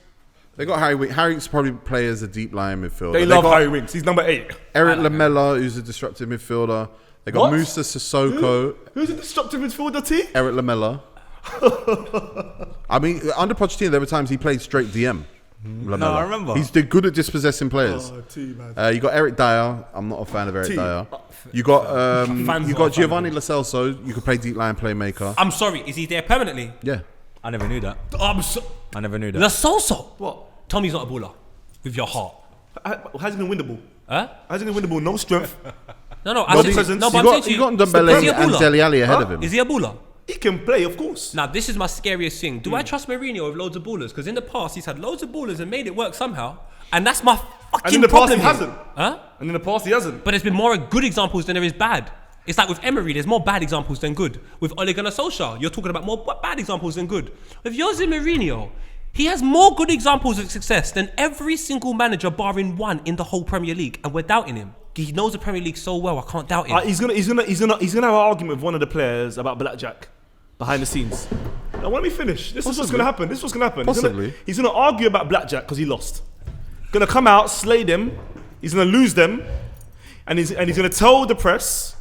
They got Harry Winks. Harry Winks probably play as a deep line midfielder. They love Harry Winks. He's number 8. Eric Lamela, who's a disruptive midfielder. They got What? Musa Sissoko. Who's a destructive midfielder, T? Eric Lamela. I mean, under Pochettino, there were times he played straight DM. Lamela. No, I remember. He's good at dispossessing players. T, man. You got Eric Dyer. I'm not a fan of Eric T. Dyer. You got Fans you are got fan Giovanni Lo Celso. You could play deep line playmaker. I'm sorry. Is he there permanently? Yeah. I never knew that. I never knew that. La Soso. What? Tell me he's not a baller. With your heart. How's he going to win the ball? Huh? How's he going to win the ball? No strength. No. Body I said, presence. no, but You I'm saying to got you. Ndombele is he a and baller? Dele Alli ahead of him. Is he a baller? He can play, of course. Now, this is my scariest thing. Do I trust Mourinho with loads of ballers? Because in the past, he's had loads of ballers and made it work somehow. And that's my fucking And in the past, problem he here. hasn't. Huh? And in the past, he hasn't. But there's been more good examples than there is bad. It's like with Emery, there's more bad examples than good. With Ole Gunnar Solskjaer, you're talking about more bad examples than good. With Jose Mourinho, he has more good examples of success than every single manager barring one in the whole Premier League. And we're doubting him. He knows the Premier League so well, I can't doubt him. He's gonna have an argument with one of the players about blackjack behind the scenes. Now, let me finish. This is what's gonna happen. Possibly. He's gonna argue about blackjack because he lost. Gonna come out, slay them. He's gonna lose them, and he's gonna tell the press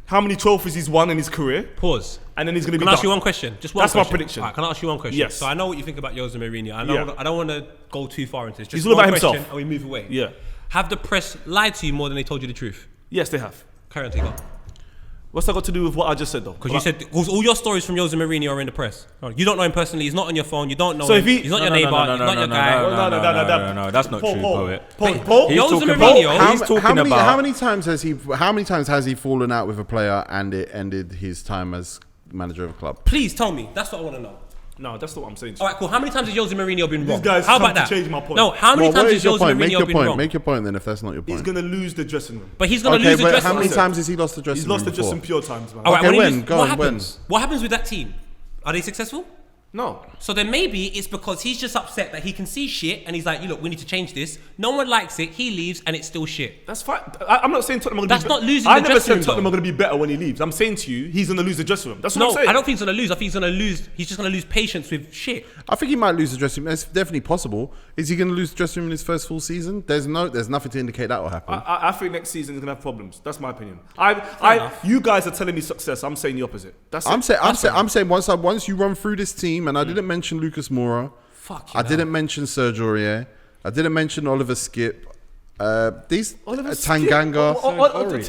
how many trophies he's won in his career. Pause. And then he's gonna be Can I ask done. you one question? Just one That's my question. prediction. All right, can I ask you one question? Yes. So I know what you think about Jose Mourinho. I don't want to go too far into this. Just He's all one about himself. question And we move away. Yeah. Have the press lied to you more than they told you the truth? Yes, they have. Carry on, Tigo. What's that got to do with what I just said, though? Because you said all your stories from Jose Mourinho are in the press. You don't know him personally. He's not on your phone. You don't know So him. if he- He's not your neighbor. He's not your guy. No, that's not true, poet. Paul, He's Jose talking Mourinho. about. He's talking about. How many times has he fallen out with a player and it ended his time as manager of a club? Please tell me. That's what I want to know. No, that's not what I'm saying. All right, cool. How many times has Jose Mourinho been wrong? guys How come about to that? change my point. No, how many Well, what times is has your Jose point? Make Mourinho your been point. wrong? Make your point then if that's not your point. He's gonna lose the dressing room. But he's gonna lose the but dressing how many room. times has he lost the dressing He's room lost the before? dressing pure times, man. All right, Okay, when he when? loses- Go what on, when? happens? What happens with that team? Are they successful? No. So then maybe it's because he's just upset that he can see shit and he's like, look, we need to change this. No one likes it. He leaves and it's still shit. That's fine. I'm not saying Tottenham are going to That's be not losing I the never dressing said room, Tottenham though. are going to be better when he leaves. I'm saying to you, he's going to lose the dressing room. That's what No, I'm saying. I don't think he's going to lose. I think he's going to lose. He's just going to lose patience with shit. I think he might lose the dressing room. It's definitely possible. Is he going to lose the dressing room in his first full season? There's nothing to indicate that will happen. I think next season he's going to have problems. That's my opinion. enough. You guys are telling me success. I'm saying the opposite. That's I'm it. saying once you run through this team, and I didn't mention Lucas Moura. Fuck. I didn't mention Serge Aurier. I didn't mention Oliver Skip. These Tanganga, Oliver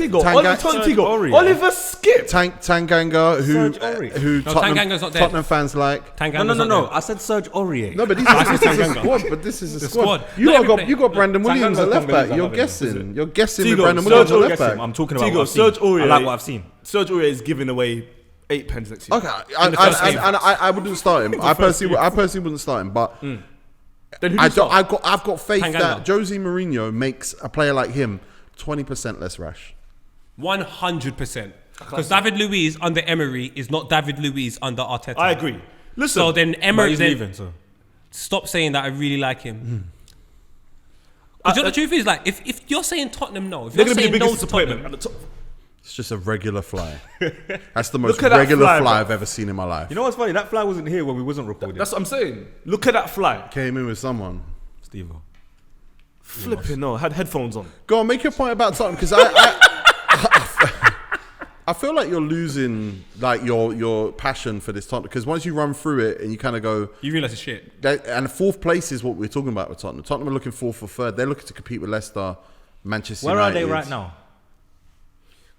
Skip. Tanganga, who Tanganga's not there. Tottenham fans like. No. I said Serge Aurier. No, but this is a squad. But this is a squad. You got Brandon Williams at left back. You're guessing. You're guessing with Brandon Williams at left back. I'm talking about Tigo, what I've Serge seen. Aurier. I like what I've seen. Serge Aurier is giving away 8 pens next year. Okay, I wouldn't start him. I personally wouldn't start him, but. Then who do you start? I've got faith Tanganga. that Jose Mourinho makes a player like him 20% less rash. 100%. Because David Luiz under Emery is not David Luiz under Arteta. I agree. Listen. So then But Emery he's leaving, so. stop saying that I really like him. Because the truth is, like, if you're saying Tottenham no, if they're you're going to be saying the no biggest to disappointment Tottenham, at the top. It's just a regular fly. That's the most Look at that regular fly, fly bro. I've ever seen in my life. You know what's funny? That fly wasn't here when we wasn't recording. That's what I'm saying. Look at that fly. Came in with someone. Steve-O. Flipping no, had headphones on. Go on, make your point about Tottenham because I feel like you're losing like your passion for this Tottenham because once you run through it and you kind of go, you realise it's shit. and fourth place is what we're talking about with Tottenham. Tottenham are looking fourth for third. They're looking to compete with Leicester, Manchester Where United. are they right now?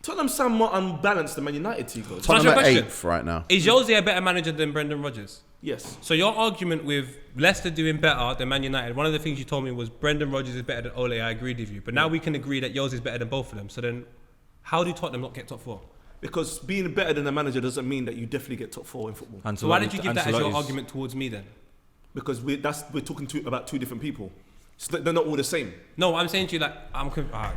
Tottenham sound more unbalanced than Man United, Tigo. Tottenham your are question. 8th right now. Is Jose a better manager than Brendan Rodgers? Yes. So your argument with Leicester doing better than Man United, one of the things you told me was Brendan Rodgers is better than Ole. I agreed with you. But now we can agree that Jose is better than both of them. So then how do Tottenham not get top 4? Because being better than a manager doesn't mean that you definitely get top 4 in football. So why did you give that as your argument towards me then? Because we're talking about two different people. So they're not all the same. No, I'm saying to you like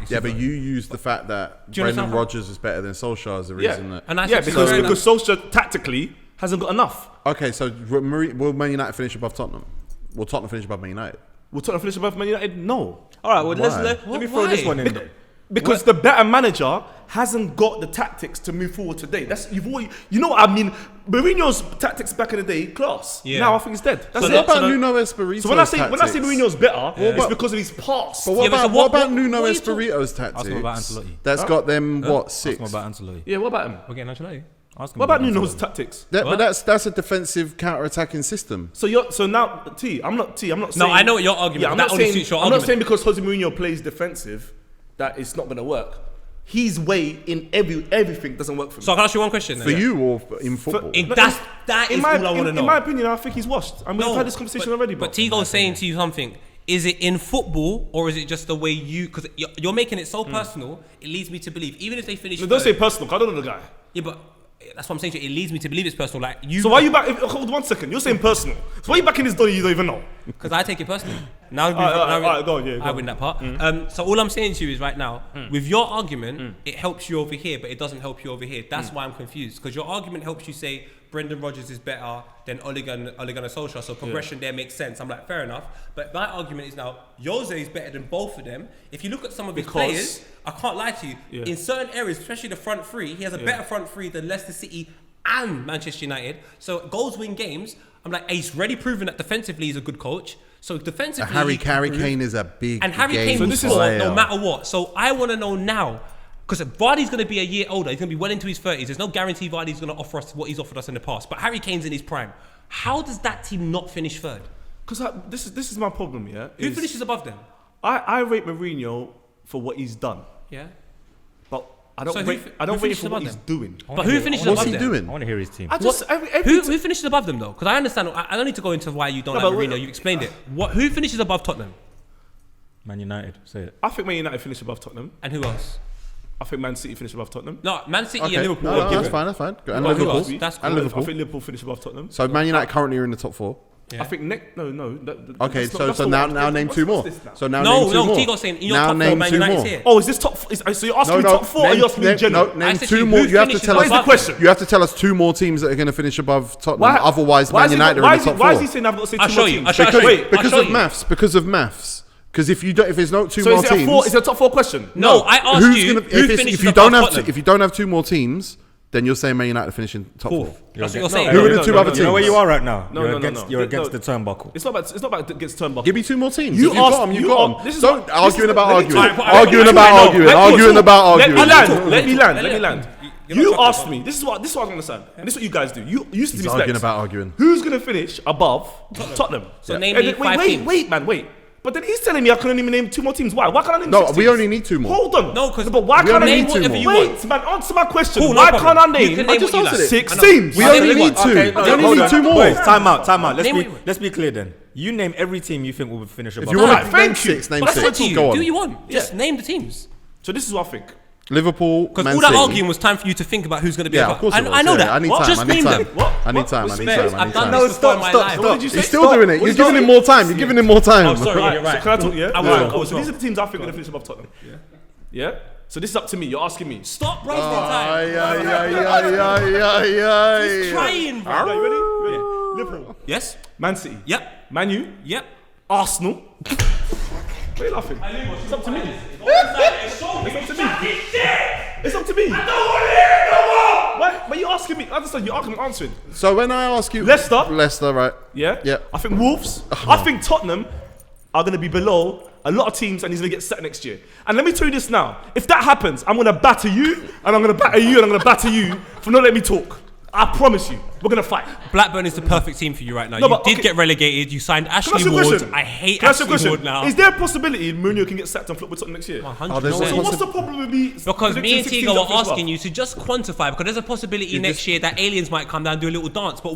Yeah, but you use the fact that Do you Brendan understand? Rodgers is better than Solskjaer as the reason that. And I Yeah, said because fair enough. Solskjaer tactically hasn't got enough. Okay, so will Man United finish above Tottenham? Will Tottenham finish above Man United? Will Tottenham finish above Man United? No. All right, well, Why? let me throw this Why? one in there. Because the better manager hasn't got the tactics to move forward today. You know what I mean? Mourinho's tactics back in the day, class. Yeah. Now I think he's dead. That's So it. What about so Nuno Espirito's So when I say tactics? Mourinho's better, it's about- because of his past. But what Yeah, but about so what what- about Nuno what are you Espirito's tactics? Ask him about Ancelotti. That's got them what Ask 6? him about Ancelotti. Yeah, what about him? We're getting Ancelotti. Ask him What about Nuno's Ancelotti. tactics? But What? that's a defensive counter-attacking system. So now I'm not saying. No, I know what your argument. Yeah, is. I'm That not only saying. suits your I'm not argument. saying because Jose Mourinho plays defensive that it's not going to work. His way in everything doesn't work for me. So I can ask you one question. For you or in football? That is all I want to know. In my opinion, I think he's washed. And we've had this conversation already. But Tigo's saying to you something. Is it in football or is it just the way you? Because you're making it so personal. It leads me to believe, even if they finish. Don't say third- personal. 'Cause I don't know the guy. Yeah, but that's what I'm saying to you. It leads me to believe it's personal. Like you. So why are you back? Hold 1 second. You're saying personal. So why are you backing this dolly you don't even know? Because I take it personally. Now, Alright, go on, yeah, go I on. win that part. So all I'm saying to you is right now, with your argument, it helps you over here, but it doesn't help you over here. That's why I'm confused. Because your argument helps you say Brendan Rodgers is better than Ole Gunnar Solskjaer, so progression there makes sense. I'm like, fair enough. But my argument is now, Jose is better than both of them. If you look at some of his players, I can't lie to you, in certain areas, especially the front three, he has a better front three than Leicester City and Manchester United. So goals win games. I'm like, he's already proven that defensively he's a good coach. So defensively, Harry he can improve. Kane is a big And Harry game Kane will score player. no matter what. So I want to know now, because Vardy's going to be a year older. He's going to be well into his 30s. There's no guarantee Vardy's going to offer us what he's offered us in the past. But Harry Kane's in his prime. How does that team not finish third? Because this is my problem. Yeah. Who finishes above them? I rate Mourinho for what he's done, Yeah. but I don't So rate. who I don't rate finishes for what above he's them? doing. But who finishes What's above he them? doing? I want to hear his team. I just Who finishes above them though? Because I understand. I don't need to go into why you don't No, like but Mourinho. You explained it. Who finishes above Tottenham? Man United, say it. I think Man United finish above Tottenham. And who else? I think Man City finish above Tottenham. No, Man City Okay, and Liverpool. no, are given. that's fine. And Well, who Liverpool. else? That's And cool. I Liverpool. think Liverpool finish above Tottenham. So Man United currently are in the top 4. Yeah. I think no. Okay, that's not- so that's now not- name what's- 2 more. what's this now? So now No, name 2 more. Tigo's saying in your now top 4, name Man 2 United's more. here. Oh, is this top? So you're asking me top 4 or you're asking me in general? I Name said to 2 you, more. who You have to finishes tell us. above Where's the question? You have to tell us 2 more teams that are going to finish above Tottenham. Why- Otherwise, why Man is he- United why are in is the he- top Why 4. is he saying I've got to say I'll 2 show more you. teams? I'll show Because, you. wait, because I'll of show you. maths. Because of maths. Because if there's no 2 So more is it a teams, 4? Is it a top 4 question? No, I asked who's you gonna, who finishes if you above don't have Tottenham. if you don't have 2 more teams, then you're saying Man United finishing top 4. That's what you're saying. Who are the 2 other teams? You know where you are right now. No, You're no, against. no. You're No. against the turnbuckle. It's not about against Turnbuckle. Give me 2 more teams. You If you've got asked- them, you've you got asked- them. this is Don't what- arguing this is- about let me arguing. talk. Arguing about arguing. Arguing about Let me arguing. land. Let me land. Let me land. You're You not talking asked about- me. This is what I don't understand. And this is what you guys do. You used to He's be arguing specs. about arguing. Who's gonna finish above Tottenham? So name And me then- 5 teams. wait. But then he's telling me I couldn't even name 2 more teams. Why? Why can't I name No, 6 we teams? only need 2 more. Hold on. No, 'cause but why we can't I only name need 2 whatever more. you Wait, want. man, answer my question. Cool, no Why problem. can't I You name can name what you like. 6 I know. teams? We I'll only name need one. 2. Okay, We no, only hold need on. 2 more. Wait, time out. Name it. Let's be clear then. You name every team you think will finish above. If you want Alright, to name thank you. 6, name But I said 6. to you, Go do on. you want? Just name the teams. So this is what I think. Liverpool, Because Man all that City. arguing was time for you to think about who's going to be Yeah, above. of course it was. I know Yeah, that. I need What? time. Just I need name time. them. What? I need What? time. I What's need fair? time. I I've need done time. this before in my life. What did you say? He's still doing it. You're giving him more time. You're giving him more time. Oh, sorry. Right, You're right. so can I talk? Yeah. I will. Right, Go, cool. So go. these are the teams I think are going to finish above Tottenham. Yeah. So this is up to me. You're asking me. Stop wasting time. Ay, ay. He's trying, bro. Right, you ready? Liverpool, Yes? Man City, Yep. Man U, Yep. Arsenal. Why are you laughing? It's up to me. It's up to me. I don't want to hear it no more. Why? But you're asking me. I understand. You're asking me answering. So when I ask you, Leicester, right? Yeah. Yeah. I think Wolves. I think Tottenham are going to be below a lot of teams, and he's going to get set next year. And let me tell you this now: if that happens, I'm going to batter you, and I'm going to batter you, and I'm going to batter you for not letting me talk. I promise you, we're going to fight. Blackburn is the perfect team for you right now. No, You but, did okay. get relegated. You signed Can I ask Ashley you a Ward. question? I hate Can I ask you a Ashley question? Ward now. Is there a possibility Mourinho can get sacked and flip with Tottenham next year? 100%. there's a So what's the problem with me? Because me and predicting 16 Tigo that are finish asking above? you to just quantify, because there's a possibility next year that aliens might come down and do a little dance. But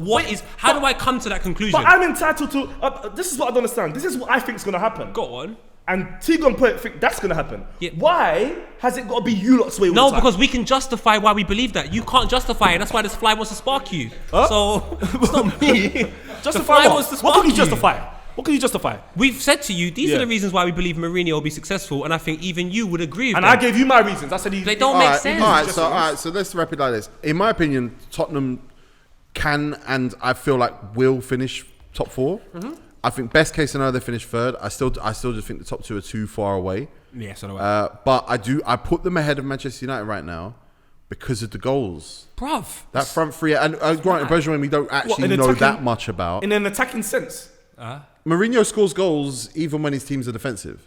how do I come to that conclusion? But I'm entitled to. This is what I don't understand. This is what I think is going to happen. Go on. And Tigo and Poet think that's going to happen. Yeah. Why has it got to be you lot's way all No, the time? because we can justify why we believe that. You can't justify it. That's why this fly wants to spark you. Huh? So it's not me. The justify fly what? wants to What spark can you you. justify? What can you justify? We've said to you, these Yeah. are the reasons why we believe Mourinho will be successful, and I think even you would agree with And them. I gave you my reasons. I said They don't make sense. All right, so let's wrap it like this. In my opinion, Tottenham can and I feel like will finish top 4. Mm-hmm. I think best case scenario they finish 3rd. I still just think the top 2 are too far away. Yeah, so do I. But I put them ahead of Manchester United right now because of the goals. Bruv. That front three, and granted, Bergevin we don't actually in know attacking- that much about. In an attacking sense. Mourinho scores goals even when his teams are defensive.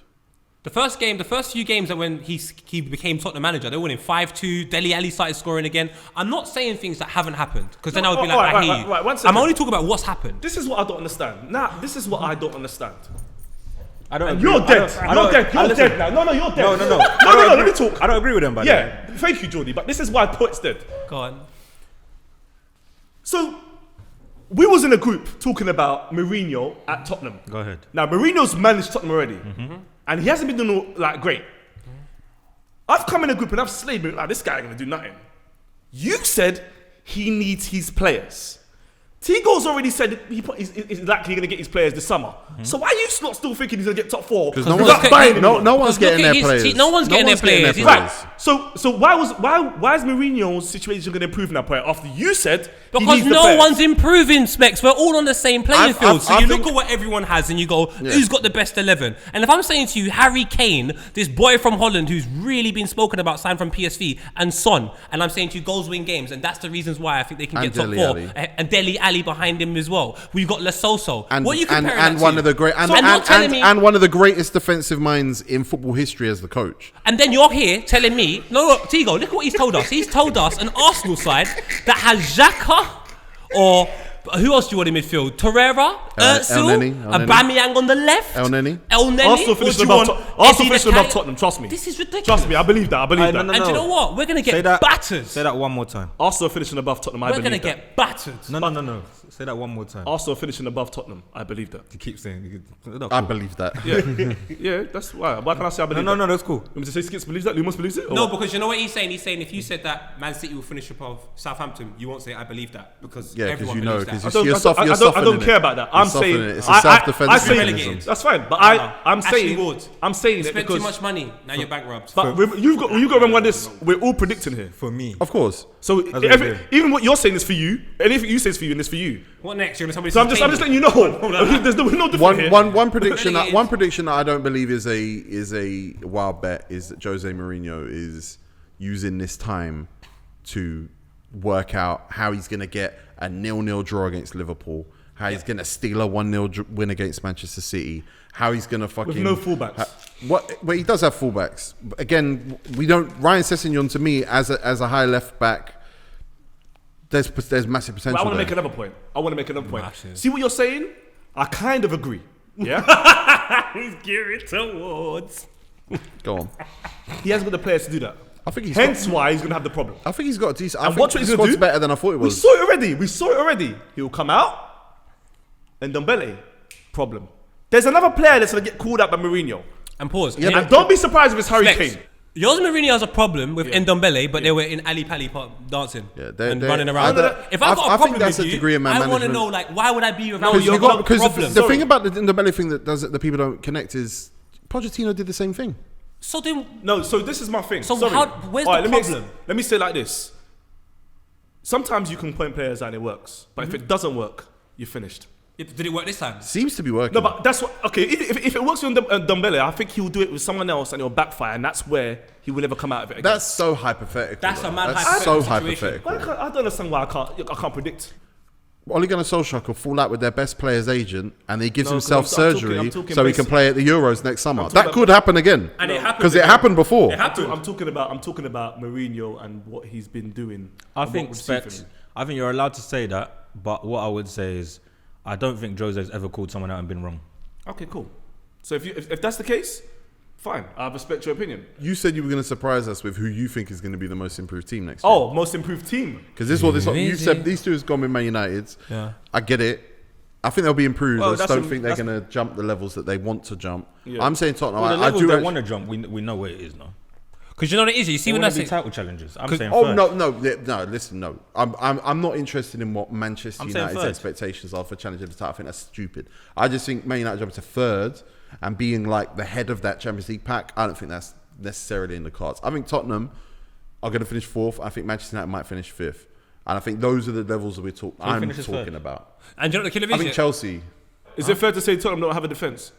The first few games that when he became Tottenham manager, they were winning 5-2. Dele Alli started scoring again. I'm not saying things that haven't happened, because then I would be like, I hear you. Right, 1 I'm second. only talking about what's happened. This is what I don't understand. Now, this is what I don't understand. I don't. And agree. you're I dead. don't- I You're don't- dead. I You're listen. dead now. No, you're dead. No. No, I don't let me agree- talk. I don't agree with them, by the way. Yeah, thank you, Jordy. But this is why Poet's dead. Go on. So, we was in a group talking about Mourinho at Tottenham. Go ahead. Now, Mourinho's managed Tottenham already. And he hasn't been doing like great. I've come in a group and I've slayed Mourinho. Like, this guy ain't going to do nothing. You said he needs his players. Tigo's already said he's likely going to get his players this summer. So why are you not still thinking he's going to get top 4? Because no look one's at- buying. No Because one's look getting at their his players. team. No one's getting their players. He's Right. So why is Mourinho's situation going to improve now, Poet? After you said he Because needs the no players? one's improving, Specs. We're all on the same playing field. So I you think- look at what everyone has and you go, who's got the best 11? And if I'm saying to you, Harry Kane, this boy from Holland who's really been spoken about, signed from PSV, and Son, and I'm saying to you, goals win games, and that's the reasons why I think they can And get top Dele 4. Alli. And Dele Alli behind him as well. We've got Lasoso. And, What are you and, comparing and that one to? of the great and, So I'm not telling me- and one of the greatest defensive minds in football history as the coach. And then you're here telling me, no, Tigo, look at what he's told us. He's told us an Arsenal side that has Xhaka or But who else do you want in midfield? Torreira, Özil, Elneny. Aubameyang on the left. Elneny. Arsenal finishing above Tottenham. Trust me. This is ridiculous. Trust me, I believe that. No. And do you know what? We're gonna get battered. Say that one more time. Arsenal finishing above Tottenham. I We're believe gonna that. get battered. No. Say that one more time. Arsenal finishing above Tottenham. I believe that. You keep saying. I believe that. Yeah, that's why. Why can I say I believe that? No, that's cool. You want me to say Skips believes that? Lumos believes it? Or No, what? because you know what he's saying. He's saying if you said that Man City will finish above Southampton, you won't say I believe that because Yeah, because everyone you know, believes that. because I don't care about that. I'm saying it's a self-defense I say mechanism. that's fine, but I'm Ashley Ward. saying I'm saying it Spent because too much money. Now you're bankrupt. but you've got to remember this. We're all predicting here. For me. Of course. So what I'm saying. even what you're saying is for you, anything you say is for you, and it's for you. What next? You're gonna So I'm just letting you know. There's no difference here. One prediction. Relegated. One prediction that I don't believe is a wild bet is that Jose Mourinho is using this time to work out how he's going to get a 0-0 draw against Liverpool, how he's going to steal a 1-0 win against Manchester City, how he's going to fucking no fullbacks. Well, he does have fullbacks. But again, we don't. Ryan Sessegnon to me as a high left back. There's massive potential. But I want to there. make another point. Massive. See what you're saying? I kind of agree. Yeah. He's gearing towards. Go on. He hasn't got the players to do that. I think he's Hence why he's gonna have the problem. I think he's got a decent. I And think watch what he's his gonna squad's do. better than I thought it We was. saw it already. He'll come out, and Ndombele, problem. There's another player that's gonna get called out by Mourinho. And pause. Yeah, And don't be surprised if it's Harry Flex. Kane. Jose Mourinho has a problem with Ndombele, but they were in Ali Pali dancing and running around. If I've got a I problem think that's with a you, degree of man I want to management. know, like, why would I be around Because your problem? the thing about the belly thing that people don't connect is Pochettino did the same thing. So then, No, so this is my thing. So Sorry. where's All the right, problem? Let me say it like this. Sometimes you can point players out and it works, but if it doesn't work, you're finished. did it work this time? Seems to be working. No, but that's what. Okay, if it works with Ndombele, I think he'll do it with someone else and it'll backfire, and that's where he will never come out of it again. That's so hypothetical. That's though. a mad That's so hypothetical situation. hypothetical. I don't understand why I can't predict. Ole Gunnar Solskjaer could fall out with their best player's agent and he gives No, himself 'cause I'm surgery talking so he can basic. play at the Euros next summer. talking That about- could happen again. And it happened Because it again. happened before. It happened. I'm talking about Mourinho and what he's been doing. I and think what we've seen Specs, from him. I think you're allowed to say that, but what I would say is I don't think Jose's ever called someone out and been wrong. Okay, cool. So if that's the case, fine. I respect your opinion. You said you were going to surprise us with who you think is going to be the most improved team next year. Oh, most improved team. Because this is what this you Amazing. said. These two has gone with Man United. Yeah. I get it. I think they'll be improved. Well, I just that's don't think they're going to jump the levels that they want to jump. Yeah. I'm saying Tottenham. Well, the I levels do they actually- want to jump, we know where it is now. Because you know what it is. You see They when want I to be say title challengers. I'm saying Oh third. no! Listen, no. I'm not interested in what Manchester I'm saying United's third. expectations are for challenging the title. I think that's stupid. I just think Man United jumping to third and being like the head of that Champions League pack. I don't think that's necessarily in the cards. I think Tottenham are going to finish fourth. I think Manchester United might finish fifth, and I think those are the levels that I'm finishes talking third? about. and do you know what the killer I is? think Chelsea. Is it fair to say Tottenham don't have a defence?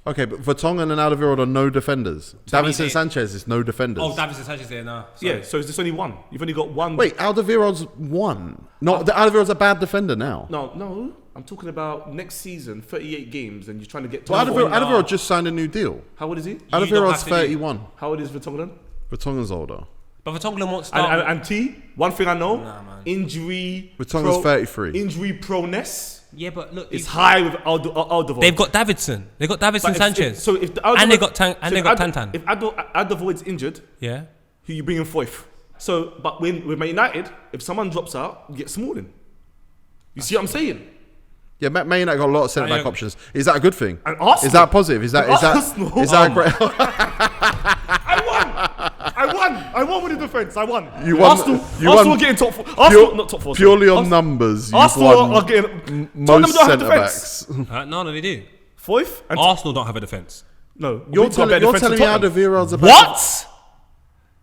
Okay, but Vertonghen and Alderweireld are no defenders. me, Davinson they- Sanchez is no defenders. Oh, Davis and Sanchez there now. Sorry. Yeah. So is this only one? You've only got one. Wait, Alderweireld's one. No, Alderweireld's a bad defender now. No. I'm talking about next season, 38 games, and you're trying to get. Well, to Alderweireld just signed a new deal. How old is he? don't Alderweireld's have to do- 31. How old is Vertonghen? Vertonghen's older. But Vertonghen won't start. And T. One thing I know: Nah, man. injury. Vertonghen's 33. Injury proneness yeah, but look, is high with Alderweireld. they've got Davidson. They got Davidson But Sanchez. so if the and they got Tantan. If Alderweireld's injured, Yeah. who you bring in fourth? So, but with Man United, if someone drops out, you get Smalling. You see what I'm saying? Yeah, Man United got a lot of centre back yeah. options. Is that a good thing? And Arsenal. Is that positive? Is that Arsenal. a great? I won with the defence. I won. You won- Arsenal, you Arsenal won getting top four. Arsenal, not top four. sorry. Purely on Arsenal- numbers, you've Arsenal won are getting most Tottenham don't have centre defence. backs. No, they do. Fourth and Arsenal don't have a defence. no. You're we've got a better telling defence me than Tottenham. Alderweireld's a better. What?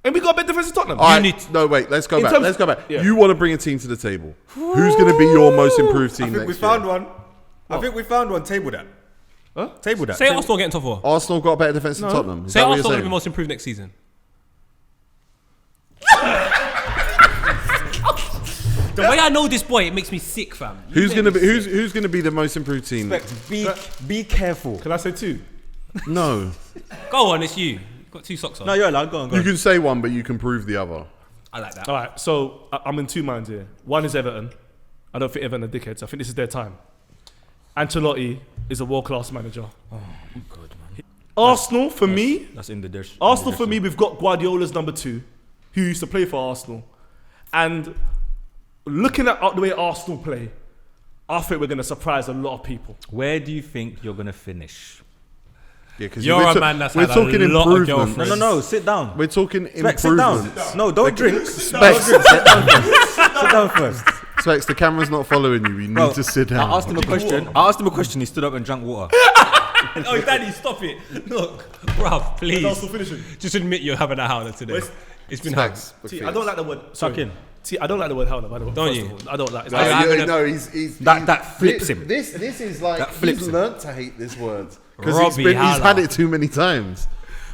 And we got a better defence than Tottenham. All right, need- no, wait. Let's go In back. terms- Let's go back. yeah. You want to bring a team to the table? Who's going to be your most improved team I think next we year? found one. I think we found one. Table that. Huh? Table that. Say Arsenal getting top four. Arsenal got a better defence than Tottenham. Is Say that what you're Arsenal going to be saying? most improved next season. The way I know this boy, it makes me sick, fam. You Who's make going to me be sick. who's going to be the most improved team? Be careful. Can I say two? No, Go on, it's you. You've got two socks on. No, you're allowed. Go on. you can say one, but you can prove the other. I like that. All right. So I'm in two minds here. One is Everton. I don't think Everton are dickheads. I think this is their time. Ancelotti is a world-class manager. Oh, good man. Arsenal, for me, That's in the dish. Arsenal for me, we've got Guardiola's number 2, who used to play for Arsenal. And looking at the way Arsenal play, I think we're going to surprise a lot of people. Where do you think you're gonna finish? Yeah, because You're a man that's we're had talking a lot of improvement. girlfriends. No, sit down. We're talking Specs, sit down. improvements. No, don't drink. Specs, Sit down first. Specs, the camera's not following you. You Bro, need to sit down. I asked him a question. He stood up and drank water. Oh, Daddy, stop it. Look, bruv, please. Arsenal finishing. Just admit you're having a howler today. Where's- It's been howling. Specs. See, I don't like the word. Suck in. See, I don't like the word howler, by the way. Don't first you? of all. I don't like it. No, you- No, he's That flips him. This is like That flips he's him. learnt to hate this word because Robbie he's Howler. had it too many times.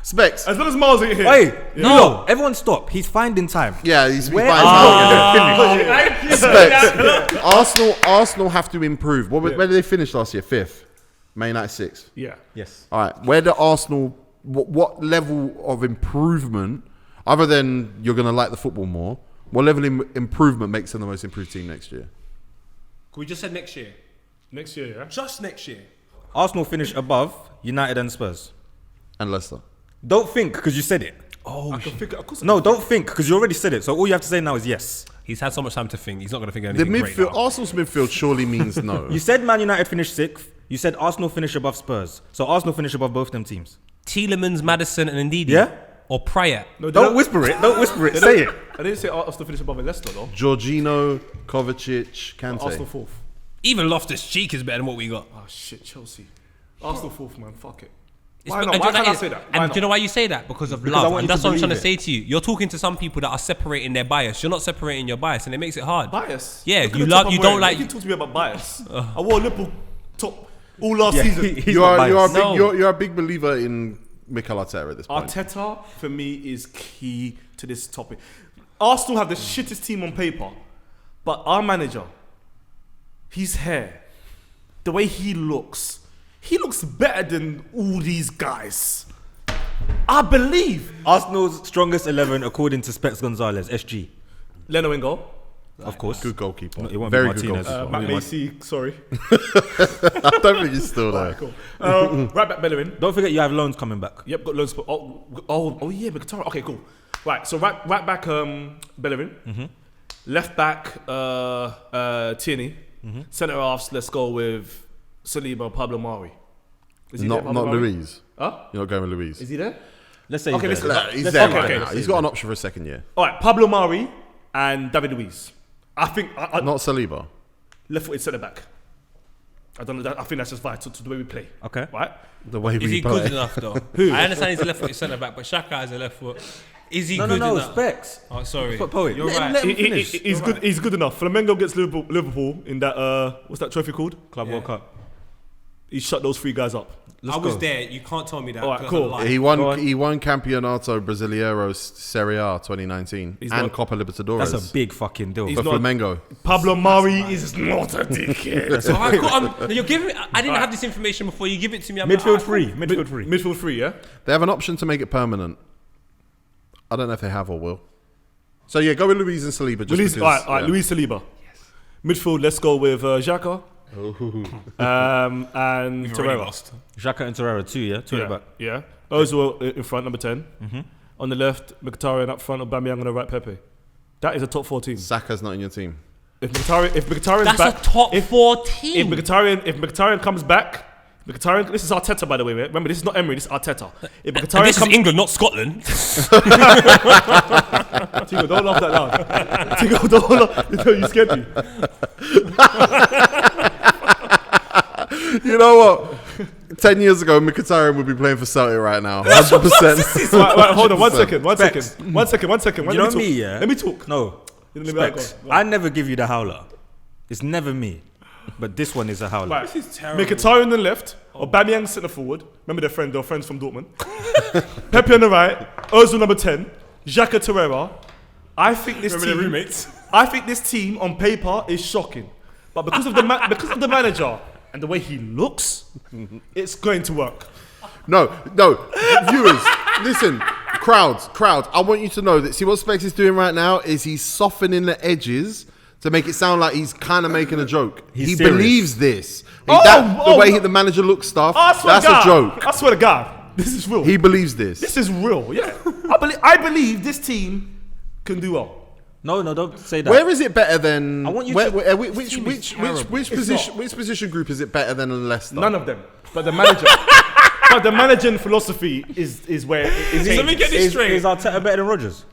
Specs. As long as Miles ain't here. Hey, No. no, everyone stop. He's finding time. Yeah, he's Where fine. are Specs. Arsenal have to improve. Where did they finish last year? 5th. Man United 6th. Yeah. Yes. All right. Where do Arsenal? What level of improvement, other than you're going to like the football more? What level of improvement makes them the most improved team next year? We just said next year. Next year, yeah. Just next year. Arsenal finish above United and Spurs. And Leicester. Don't think because you said it. I can figure. Of course. No, don't think because you already said it. So all you have to say now is yes. He's had so much time to think. He's not going to think of The anything great midfield, now. Arsenal's midfield surely means no. You said Man United finish 6th. You said Arsenal finish above Spurs. So Arsenal finish above both them teams. Tielemans, Madison, and Ndidi. Yeah? Or Pryor. No, they Don't whisper it. Don't whisper it. they Say don't- it. I didn't say Arsenal finish above Leicester though. Jorginho, Kovacic, Kante. Arsenal 4th. Even Loftus-Cheek is better than what we got. Oh shit, Chelsea. Arsenal 4th, man. Fuck it. It's Why be- not? and Why do you know can't I what say it is? that? Why And not? do you know why you say that? Because of Because I love. want And you that's to what I'm trying to believe say to you. You're talking to some people that are separating their bias. You're not separating your bias, and it makes it hard. Bias. Yeah, Look at you the love- top you I'm don't wearing. like- You can talk to me about bias. I wore Liverpool top all last Yeah, season. he's You not are biased. No. you're a big believer in Mikel Arteta at this point. Arteta for me is key to this topic. Arsenal have the shittest team on paper, but our manager, his hair, the way he looks better than all these guys. I believe. Arsenal's strongest 11 according to Specs Gonzalez, SG. Leno in goal. Of course. Good goalkeeper. No, it won't be Very good Martinez. goalkeeper. Matt Macy, sorry. I don't think he's still there. Cool. Right back Bellerin. Don't forget you have loans coming back. Yep, got loads. Oh yeah, Mkhitaryan. Okay, cool. Right, so right back Bellerin. Left back Tierney. Centre halves. Let's go with Saliba, Pablo Mari. Is he there, Not Pablo Mari? Louise. Huh? You're not going with Louise. Is he there? Let's say Okay, he's listen. there. He's there okay, right okay, now. let's He's got an option for a second year. All right, Pablo Mari and David Luiz. I think Not Saliba. left-footed centre back. I don't know. I think that's just vital to the way we play. Okay. Right. The way Is we he play. good enough though? I understand he's a left-footed centre back, but Xhaka has a left foot. Is he No, good no, enough? Specs. Oh, sorry. Poet. You're Let- right. let him finish. He's good. He's good enough. Flamengo gets Liverpool in that. What's that trophy called? Club World Cup. He shut those 3 guys up. I was there. You can't tell me that. All right, because cool. I'm lying. He Go won. on. He won Campeonato Brasileiro Serie A 2019 He's and not- Copa Libertadores That's a big fucking deal. He's for not- Flamengo. Pablo Mari is not a dickhead. So I got, you're giving. I didn't have this information before. You give it to me. I'm like, Midfield ah, free. Midfield free. Midfield 3, yeah. They have an option to make it permanent. I don't know if they have or will. So yeah, go with Luis and Saliba. Just Luis, because, all right, yeah. Luis Saliba. Midfield, let's go with Xhaka. And You've already Torreira. lost. Xhaka and Torreira, 2, yeah? 2 at the back. Yeah. Ozil in front, number 10. On the left, Mkhitaryan up front, Aubameyang on the right, Pepe. That is a top 4 team. Saka's not in your team. If Mkhitaryan's That's back, a top if, 4 If team. Mkhitaryan comes back, this is Arteta, by the way. Right? Remember, this is not Emery. This is Arteta. If And Mkhitaryan this is comes, England, not Scotland. Tigo, don't laugh that loud. Tigo, don't laugh. You scared me. You know what? 10 years ago, Mkhitaryan would be playing for Celtic right now. 100%. Right, hold on, 1 second. You know me, yeah? Let me talk. No. Let me back Specs. on. I never give you the howler. It's never me. But this one is a howler. Right. This is terrible. Mkhitaryan on the left, Aubameyang centre forward. Remember they're friends from Dortmund. Pepe on the right, Ozil number 10, Xhaka Torreira. I think this Remember team, their roommates? I think this team on paper is shocking, but because of the manager and the way he looks, it's going to work. No. Viewers, listen. Crowds. I want you to know that. See what Specs is doing right now is he's softening the edges to make it sound like he's kind of making a joke. He's He serious. believes this. Oh, The way the manager looks stuff, I swear that's to God, a joke. I swear to God, this is real. He believes this. This is real. Yeah, I believe this team can do well. No, don't say that. Where is it better than? I want you where, to- where- team is which position? Which position group is it better than Leicester? None of them. But the manager. But the managing philosophy is where it is. Let me get this straight. Is Arteta better than Rodgers?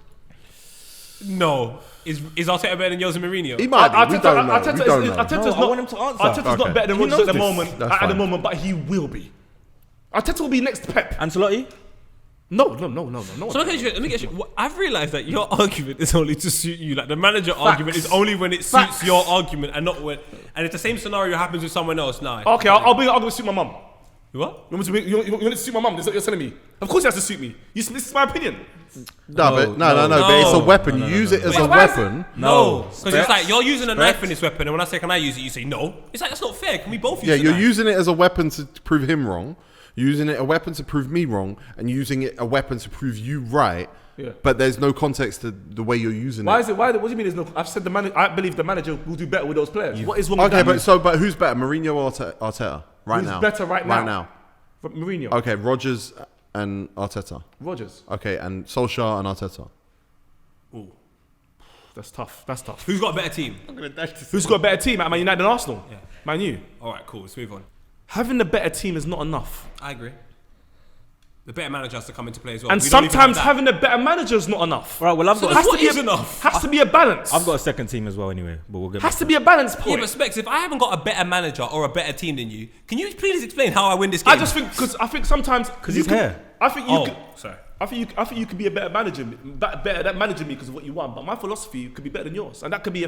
No. Is Arteta better than Jose Mourinho? He might be. We don't know. We don't know. Arteta's No, I want him to answer. Arteta's Okay. not better than He Rodgers knows at the this. moment. That's At the fine. moment, but he will be. Arteta will be next Pep. Ancelotti? No. So let me get you. I've realised that your argument is only to suit you. Like the manager argument is only when it suits your argument and not when. And if the same scenario happens with someone else, now. Okay, I'll be. I'm going to suit my mum. What? You want to suit my mum? That's what you're telling me. Of course, it has to suit me. This is my opinion. No, but it's a weapon. You use it as a weapon. No, because it's like you're using a knife in this weapon, and when I say can I use it, you say no. It's like that's not fair. Can we both use Yeah, it? you're using it as a weapon to prove him wrong. Using it a weapon to prove me wrong, and using it a weapon to prove you right. Yeah. But there's no context to the way you're using Why it. is it? What do you mean? There's no. I've said the manager. I believe the manager will do better with those players. What is wrong with Okay, that? but who's better, Mourinho or Arteta? Right Who's now. better right now? Right now. Mourinho. Okay, Rodgers and Arteta. Rodgers. Okay, and Solskjaer and Arteta. Ooh. That's tough. That's tough. Who's got a better team? Who's got a better team at Man United than Arsenal? Yeah. Man U. All right, cool. Let's move on. Having the better team is not enough. I agree. The better manager has to come into play as well. And We don't even sometimes have having a better manager is not enough. All right, well, I've So got then a, what is enough? Has to be a balance. I've got a second team as well anyway, but we'll get Has back to be a balance Yeah, point. but Specs, if I haven't got a better manager or a better team than you, can you please explain how I win this game? I just think because I think sometimes because he's here. I think you. Oh, Could, sorry. I think you could be a better manager, better at managing me because of what you want. But my philosophy could be better than yours, and that could be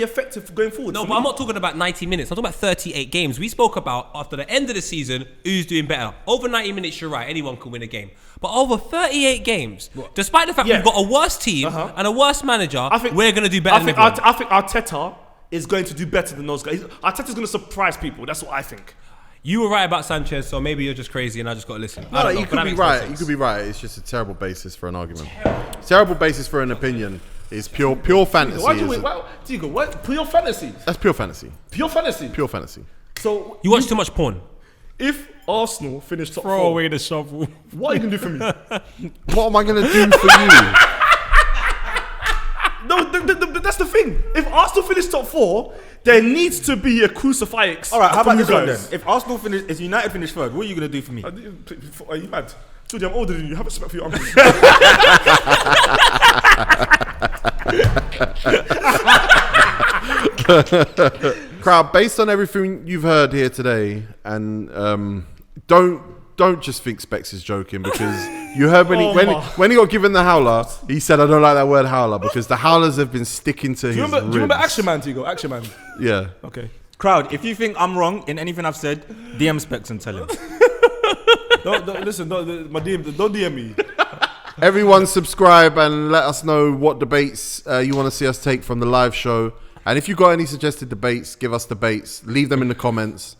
effective going forward. No, for but me. I'm not talking about 90 minutes. I'm talking about 38 games. We spoke about after the end of the season, who's doing better. Over 90 minutes, you're right. Anyone can win a game. But over 38 games, despite the fact Yeah. we've got a worse team and a worse manager, we're going to do better I than think everyone. I think Arteta is going to do better than those guys. Arteta's going to surprise people. That's what I think. You were right about Sanchez, so maybe you're just crazy and I just got to listen. I No, don't know, you but could that be makes no right. sense. You could be right. It's just a terrible basis for an argument. Terrible basis for an opinion is pure fantasy. Why do you wait? Diego, what? Pure fantasy. That's pure fantasy. Pure fantasy. Pure fantasy. So You watch too much porn. if Arsenal finish top Throw 4, away the shovel. what are you going to do for me? What am I going to do for you? No, that's the thing. If Arsenal finish top 4, there needs to be a crucifix. All right, how for about you this one guys. then? If United finish third, what are you gonna do for me? Are you mad? Jordy, I'm older than you. Have respect for your uncle. Crowd, based on everything you've heard here today, and don't just think Specs is joking, because you heard when he got given the howler, he said, "I don't like that word howler," because the howlers have been sticking to his Do you remember ribs. Action Man, Diego? Action Man. Yeah. Okay. Crowd, if you think I'm wrong in anything I've said, DM Specs and tell him. Don't listen. Don't DM me. Everyone subscribe and let us know what debates you want to see us take from the live show. And if you've got any suggested debates, give us debates. Leave them in the comments.